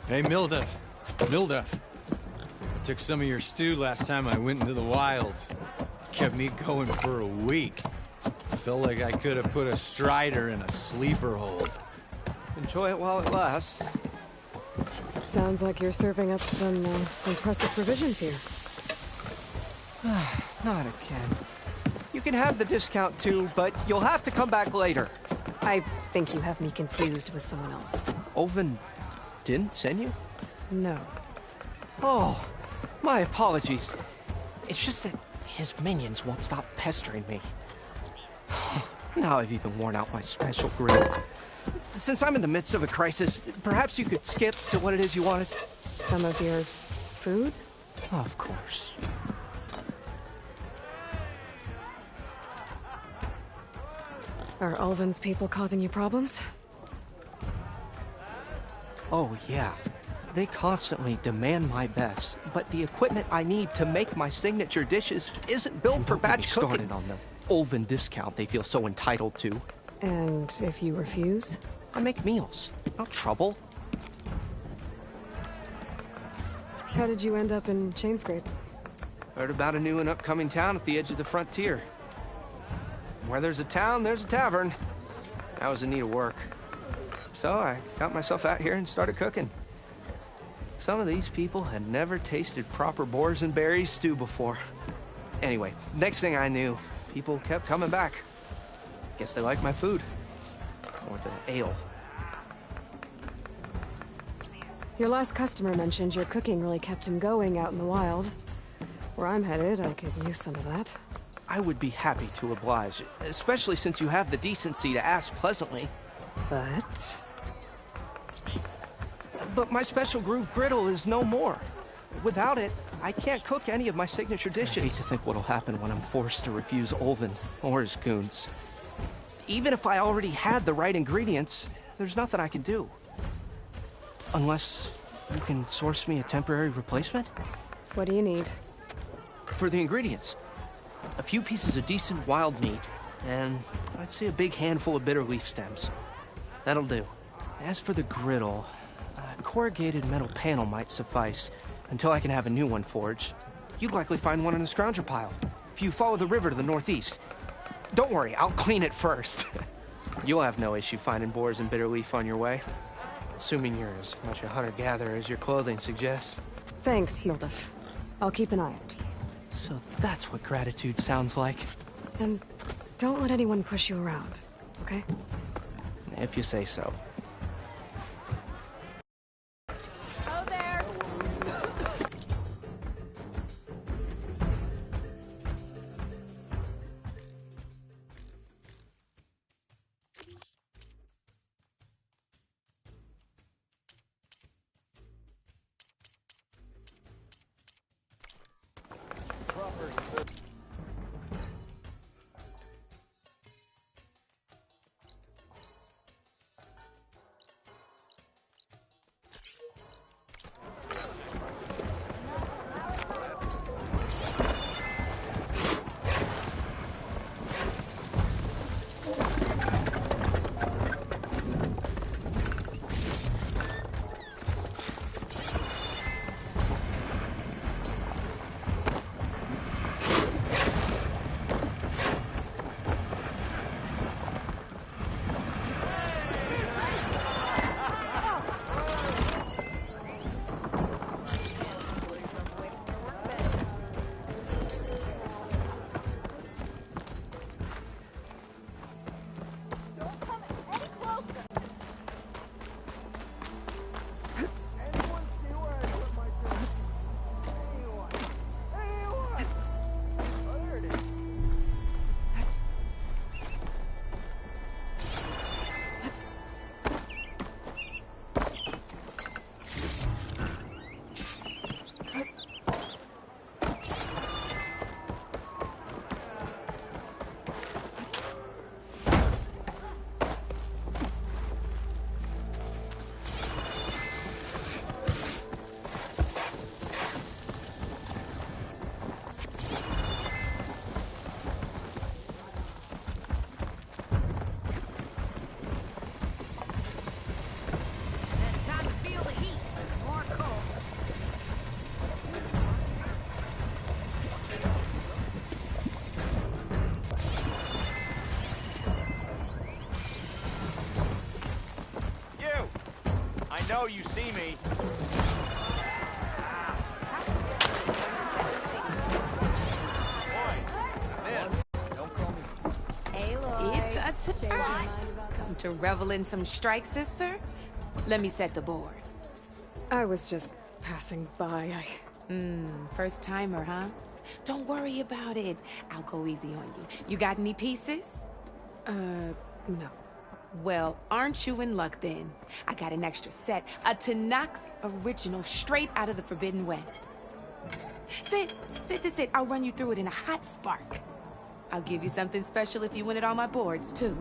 Hey, Mildef. Mildef. I took some of your stew last time I went into the wilds. Kept me going for a week. Felt like I could have put a strider in a sleeper hold. Enjoy it while it lasts. Sounds like you're serving up some impressive provisions here. Not again. You can have the discount too, but you'll have to come back later. I think you have me confused with someone else. Olvin didn't send you? No. Oh, my apologies. It's just that his minions won't stop pestering me. Now I've even worn out my special grill. Since I'm in the midst of a crisis, perhaps you could skip to what it is you wanted? Some of your food? Of course. Are Ulvin's people causing you problems? Oh, yeah. They constantly demand my best, but the equipment I need to make my signature dishes isn't built for batch cooking. Started on the Olvin discount they feel so entitled to. And if you refuse? I make meals. No trouble. How did you end up in Chainscrape? Heard about a new and upcoming town at the edge of the frontier. Where there's a town, there's a tavern. I was in need of work. So I got myself out here and started cooking. Some of these people had never tasted proper boars and berries stew before. Anyway, next thing I knew, people kept coming back. Guess they liked my food. Or the ale. Your last customer mentioned your cooking really kept him going out in the wild. Where I'm headed, I could use some of that. I would be happy to oblige, especially since you have the decency to ask pleasantly. But my special groove griddle is no more. Without it, I can't cook any of my signature dishes. I hate to think what'll happen when I'm forced to refuse Olvin or his goons. Even if I already had the right ingredients, there's nothing I can do. Unless you can source me a temporary replacement? What do you need? For the ingredients, a few pieces of decent wild meat, and I'd say a big handful of bitter leaf stems. That'll do. As for the griddle, a corrugated metal panel might suffice until I can have a new one forged. You'd likely find one in a scrounger pile, if you follow the river to the northeast. Don't worry, I'll clean it first. You'll have no issue finding boars and bitter leaf on your way. Assuming you're as much a hunter-gatherer as your clothing suggests. Thanks, Mildif. I'll keep an eye out. So that's what gratitude sounds like. And don't let anyone push you around, okay? If you say so. know you see me. It's a time. Come to revel in some strike, sister? Let me set the board. I was just passing by. First timer, huh? Don't worry about it. I'll go easy on you. You got any pieces? No. Well, aren't you in luck then? I got an extra set, a Tanakh original straight out of the Forbidden West. Sit. I'll run you through it in a hot spark. I'll give you something special if you win it on my boards, too.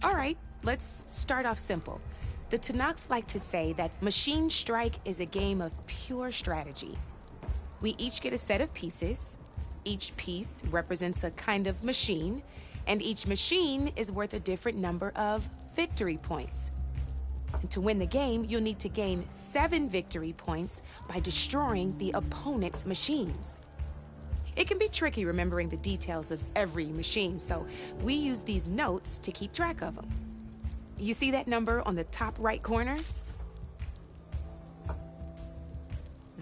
All right, let's start off simple. The Tenakth like to say that Machine Strike is a game of pure strategy. We each get a set of pieces. Each piece represents a kind of machine, and each machine is worth a different number of victory points. And to win the game, you'll need to gain 7 victory points by destroying the opponent's machines. It can be tricky remembering the details of every machine, so we use these notes to keep track of them. You see that number on the top right corner?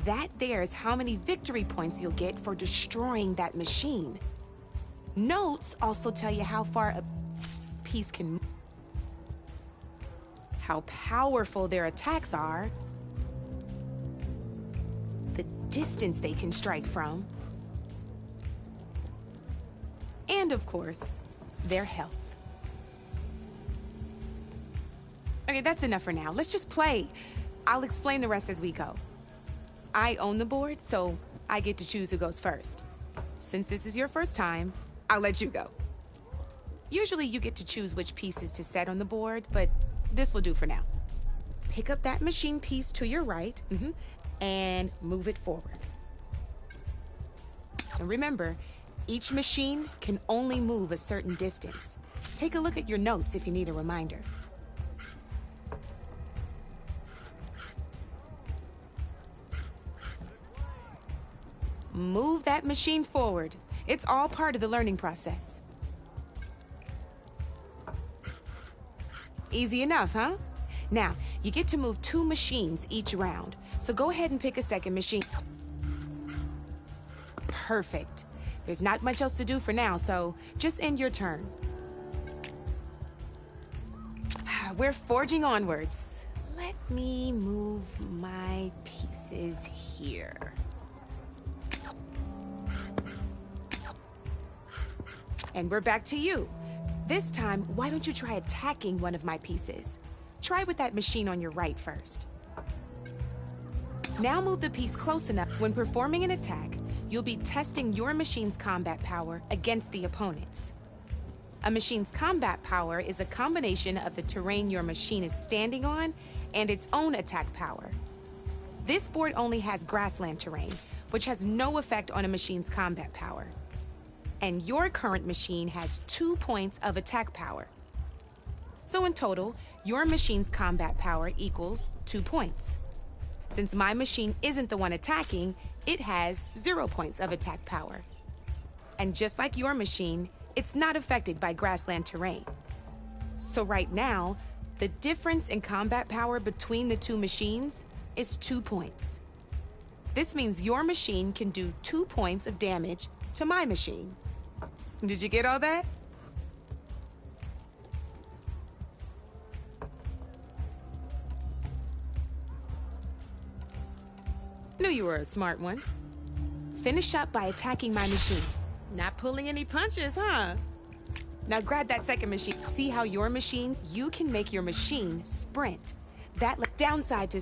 That there is how many victory points you'll get for destroying that machine. Notes also tell you how far a piece can move, how powerful their attacks are, the distance they can strike from, and of course, their health. Okay, that's enough for now. Let's just play. I'll explain the rest as we go. I own the board, so I get to choose who goes first. Since this is your first time, I'll let you go. Usually you get to choose which pieces to set on the board, but this will do for now. Pick up that machine piece to your right, and move it forward. And remember, each machine can only move a certain distance. Take a look at your notes if you need a reminder. Move that machine forward. It's all part of the learning process. Easy enough, huh? Now, you get to move 2 machines each round, so go ahead and pick a second machine. Perfect. There's not much else to do for now, so just end your turn. We're forging onwards. Let me move my pieces here. And we're back to you. This time, why don't you try attacking one of my pieces? Try with that machine on your right first. Now move the piece close enough. When performing an attack, you'll be testing your machine's combat power against the opponent's. A machine's combat power is a combination of the terrain your machine is standing on and its own attack power. This board only has grassland terrain, which has no effect on a machine's combat power. And your current machine has 2 points of attack power. So in total, your machine's combat power equals 2 points. Since my machine isn't the one attacking, it has 0 points of attack power. And just like your machine, it's not affected by grassland terrain. So right now, the difference in combat power between the 2 machines is 2 points. This means your machine can do 2 points of damage to my machine. Did you get all that? Knew you were a smart one. Finish up by attacking my machine. Not pulling any punches, huh? Now grab that second machine. See how your machine, you can make your machine sprint. That downside to...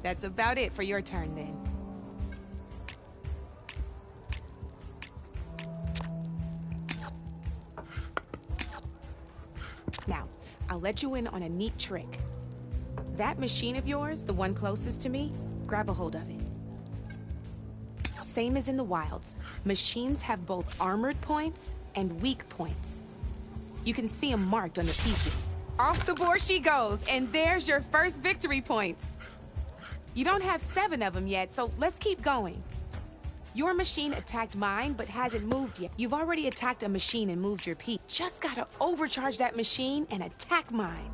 That's about it for your turn then. Now, I'll let you in on a neat trick. That machine of yours, the one closest to me, grab a hold of it. Same as in the wilds, machines have both armored points and weak points. You can see them marked on the pieces. Off the board she goes, and there's your first victory points. You don't have 7 of them yet, so let's keep going. Your machine attacked mine, but hasn't moved yet. You've already attacked a machine and moved your piece. Just gotta overcharge that machine and attack mine.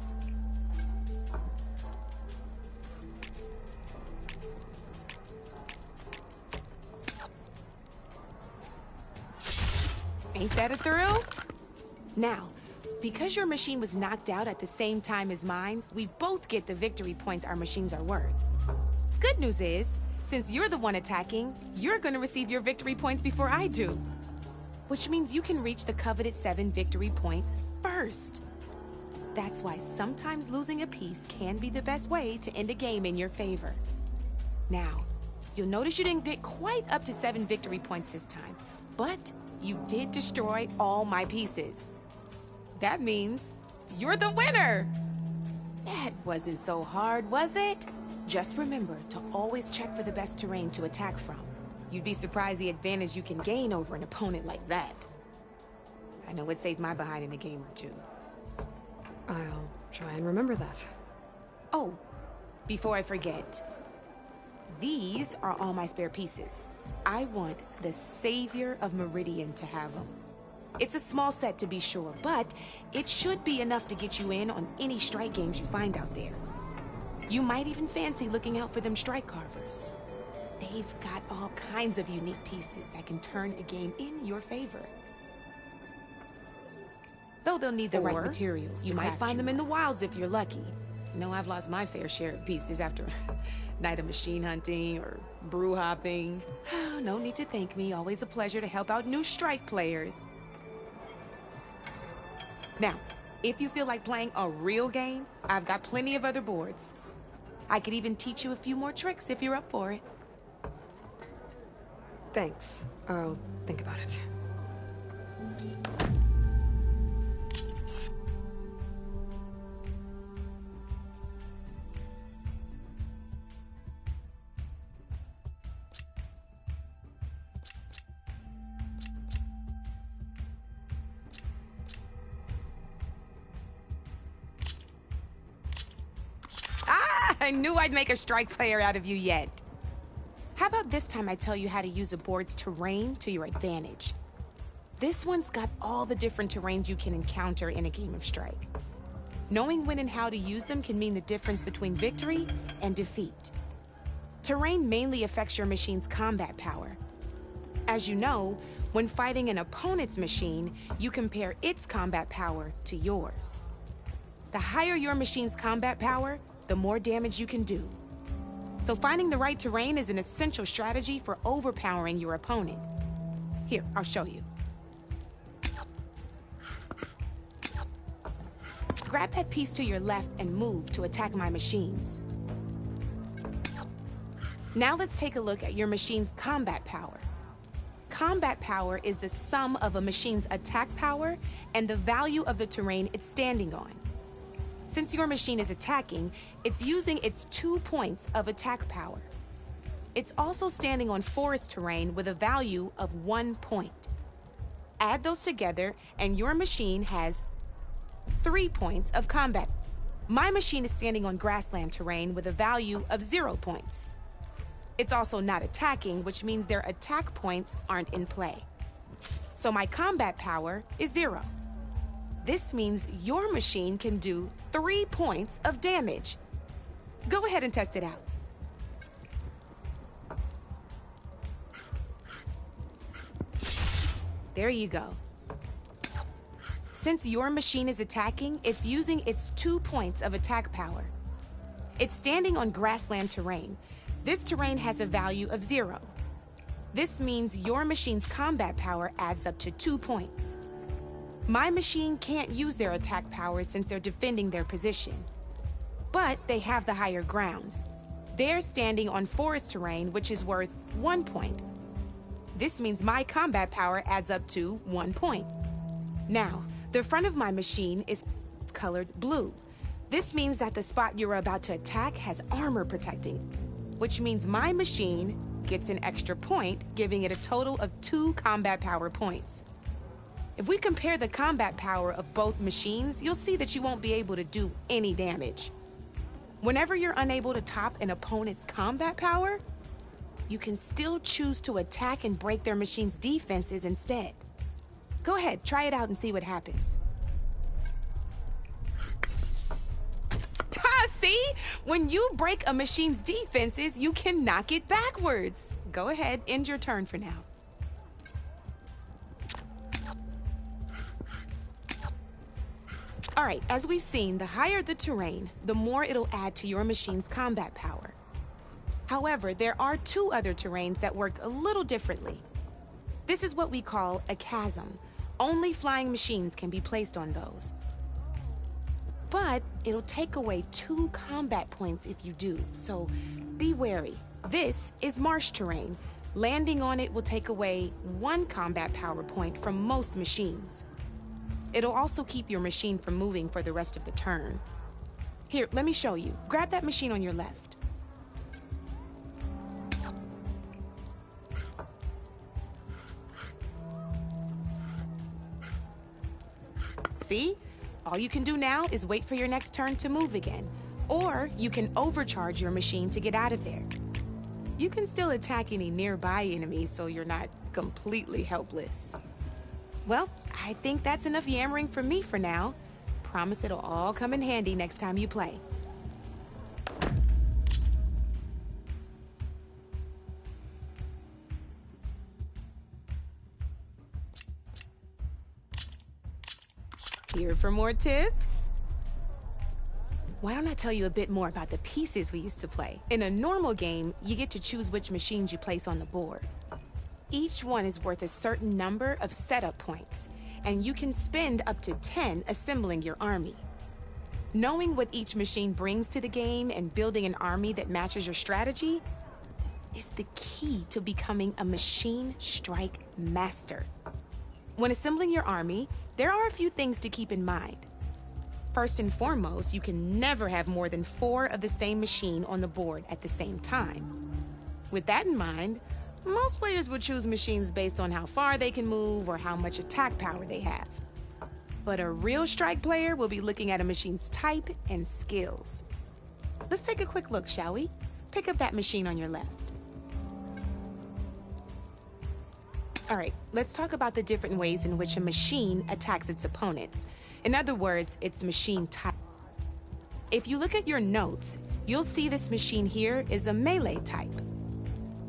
Ain't that a thrill? Now, because your machine was knocked out at the same time as mine, we both get the victory points our machines are worth. Good news is, since you're the one attacking, you're gonna receive your victory points before I do. Which means you can reach the coveted 7 victory points first. That's why sometimes losing a piece can be the best way to end a game in your favor. Now, you'll notice you didn't get quite up to 7 victory points this time, but you did destroy all my pieces. That means you're the winner! That wasn't so hard, was it? Just remember to always check for the best terrain to attack from. You'd be surprised the advantage you can gain over an opponent like that. I know it saved my behind in a game or two. I'll try and remember that. Oh, before I forget, these are all my spare pieces. I want the Savior of Meridian to have them. It's a small set to be sure, but it should be enough to get you in on any strike games you find out there. You might even fancy looking out for them strike carvers. They've got all kinds of unique pieces that can turn a game in your favor. Though they'll need the right materials. You might find them in the wilds if you're lucky. You know, I've lost my fair share of pieces after a night of machine hunting or brew hopping. No need to thank me. Always a pleasure to help out new strike players. Now, if you feel like playing a real game, I've got plenty of other boards. I could even teach you a few more tricks if you're up for it. Thanks. I'll think about it. I knew I'd make a strike player out of you yet. How about this time I tell you how to use a board's terrain to your advantage? This one's got all the different terrains you can encounter in a game of Strike. Knowing when and how to use them can mean the difference between victory and defeat. Terrain mainly affects your machine's combat power. As you know, when fighting an opponent's machine, you compare its combat power to yours. The higher your machine's combat power, the more damage you can do. So finding the right terrain is an essential strategy for overpowering your opponent. Here, I'll show you. Grab that piece to your left and move to attack my machines. Now let's take a look at your machine's combat power. Combat power is the sum of a machine's attack power and the value of the terrain it's standing on. Since your machine is attacking, it's using its 2 points of attack power. It's also standing on forest terrain with a value of 1 point. Add those together, and your machine has 3 points of combat. My machine is standing on grassland terrain with a value of 0 points. It's also not attacking, which means their attack points aren't in play. So my combat power is 0. This means your machine can do 3 points of damage. Go ahead and test it out. There you go. Since your machine is attacking, it's using its 2 points of attack power. It's standing on grassland terrain. This terrain has a value of 0. This means your machine's combat power adds up to 2 points. My machine can't use their attack powers since they're defending their position. But they have the higher ground. They're standing on forest terrain, which is worth 1 point. This means my combat power adds up to 1 point. Now, the front of my machine is colored blue. This means that the spot you're about to attack has armor protecting, which means my machine gets an extra point, giving it a total of 2 combat power points. If we compare the combat power of both machines, you'll see that you won't be able to do any damage. Whenever you're unable to top an opponent's combat power, you can still choose to attack and break their machine's defenses instead. Go ahead, try it out and see what happens. See? When you break a machine's defenses, you can knock it backwards. Go ahead, end your turn for now. All right, as we've seen, the higher the terrain, the more it'll add to your machine's combat power. However, there are 2 other terrains that work a little differently. This is what we call a chasm. Only flying machines can be placed on those. But it'll take away 2 combat points if you do, so be wary. This is marsh terrain. Landing on it will take away 1 combat power point from most machines. It'll also keep your machine from moving for the rest of the turn. Here, let me show you. Grab that machine on your left. See? All you can do now is wait for your next turn to move again. Or you can overcharge your machine to get out of there. You can still attack any nearby enemies so you're not completely helpless. Well, I think that's enough yammering from me for now. Promise it'll all come in handy next time you play. Here for more tips? Why don't I tell you a bit more about the pieces we used to play? In a normal game, you get to choose which machines you place on the board. Each one is worth a certain number of setup points, and you can spend up to 10 assembling your army. Knowing what each machine brings to the game and building an army that matches your strategy is the key to becoming a machine strike master. When assembling your army, there are a few things to keep in mind. First and foremost, you can never have more than 4 of the same machine on the board at the same time. With that in mind, most players would choose machines based on how far they can move or how much attack power they have. But a real strike player will be looking at a machine's type and skills. Let's take a quick look, shall we? Pick up that machine on your left. All right, let's talk about the different ways in which a machine attacks its opponents. In other words, its machine type. If you look at your notes, you'll see this machine here is a melee type.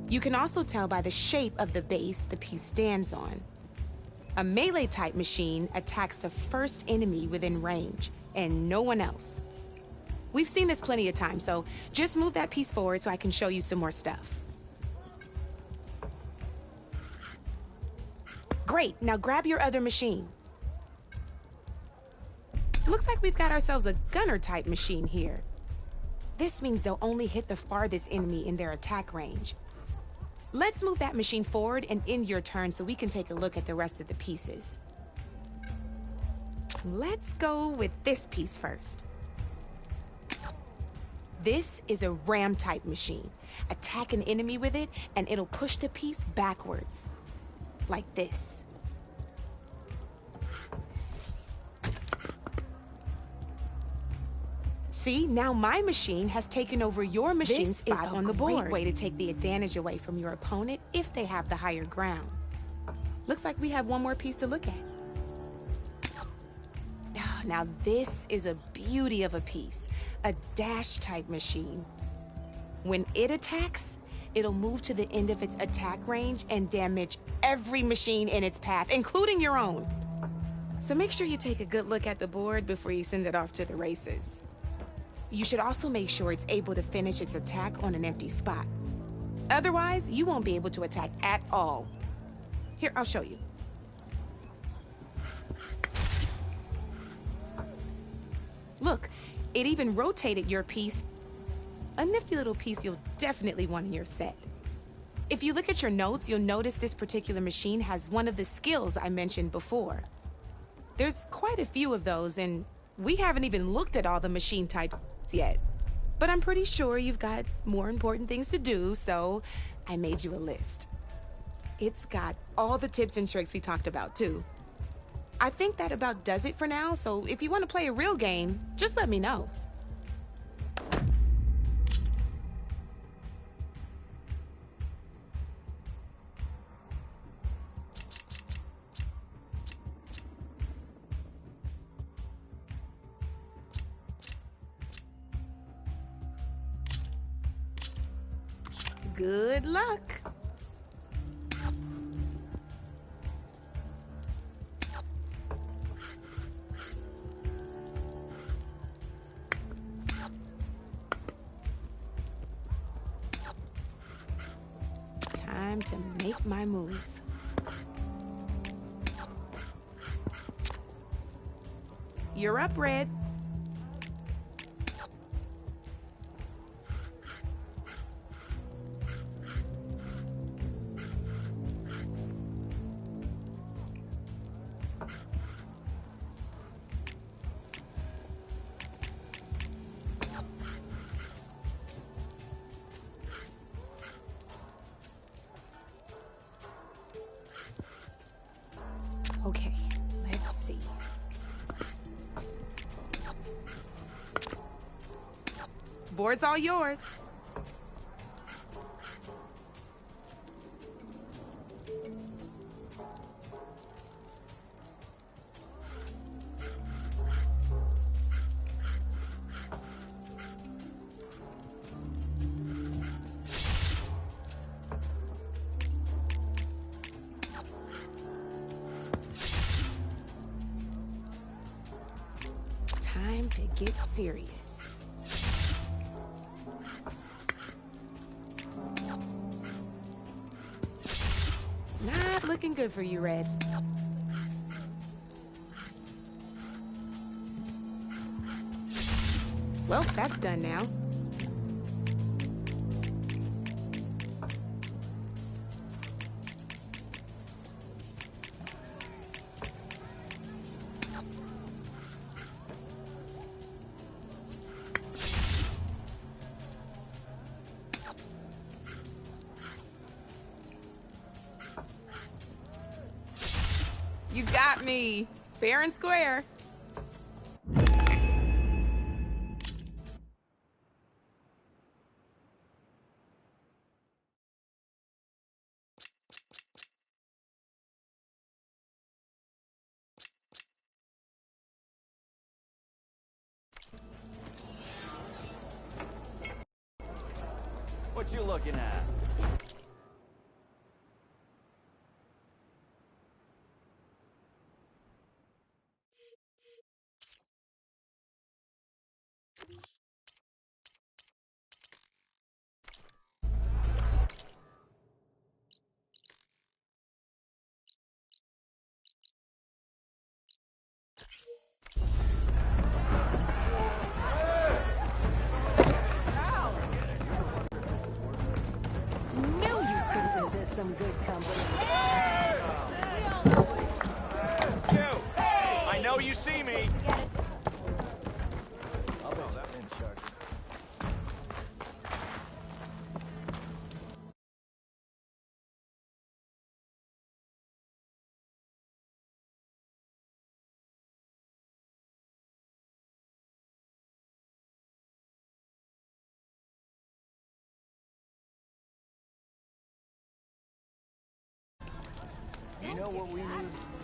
You can also tell by the shape of the base the piece stands on. A melee type machine attacks the first enemy within range, and no one else. We've seen this plenty of times, so just move that piece forward so I can show you some more stuff. Great, now grab your other machine. Looks like we've got ourselves a gunner-type machine here. This means they'll only hit the farthest enemy in their attack range. Let's move that machine forward and end your turn so we can take a look at the rest of the pieces. Let's go with this piece first. This is a ram-type machine. Attack an enemy with it, and it'll push the piece backwards. Like this. See, now my machine has taken over your machine's spot on the board. This is a great way to take the advantage away from your opponent if they have the higher ground. Looks like we have one more piece to look at. Now this is a beauty of a piece, a dash-type machine. When it attacks, it'll move to the end of its attack range and damage every machine in its path, including your own. So make sure you take a good look at the board before you send it off to the races. You should also make sure it's able to finish its attack on an empty spot. Otherwise, you won't be able to attack at all. Here, I'll show you. Look, it even rotated your piece. A nifty little piece you'll definitely want in your set. If you look at your notes, you'll notice this particular machine has one of the skills I mentioned before. There's quite a few of those, and we haven't even looked at all the machine types yet. But I'm pretty sure you've got more important things to do, so I made you a list. It's got all the tips and tricks we talked about, too. I think that about does it for now, so if you want to play a real game, just let me know. Good luck. Time to make my move. You're up, Red. Board's all yours. Time to get serious. Not looking good for you, Red. Well, that's done now. You got me. Fair and square. What you looking at? Knew you couldn't resist some good company. You! I know you see me! You know what we need?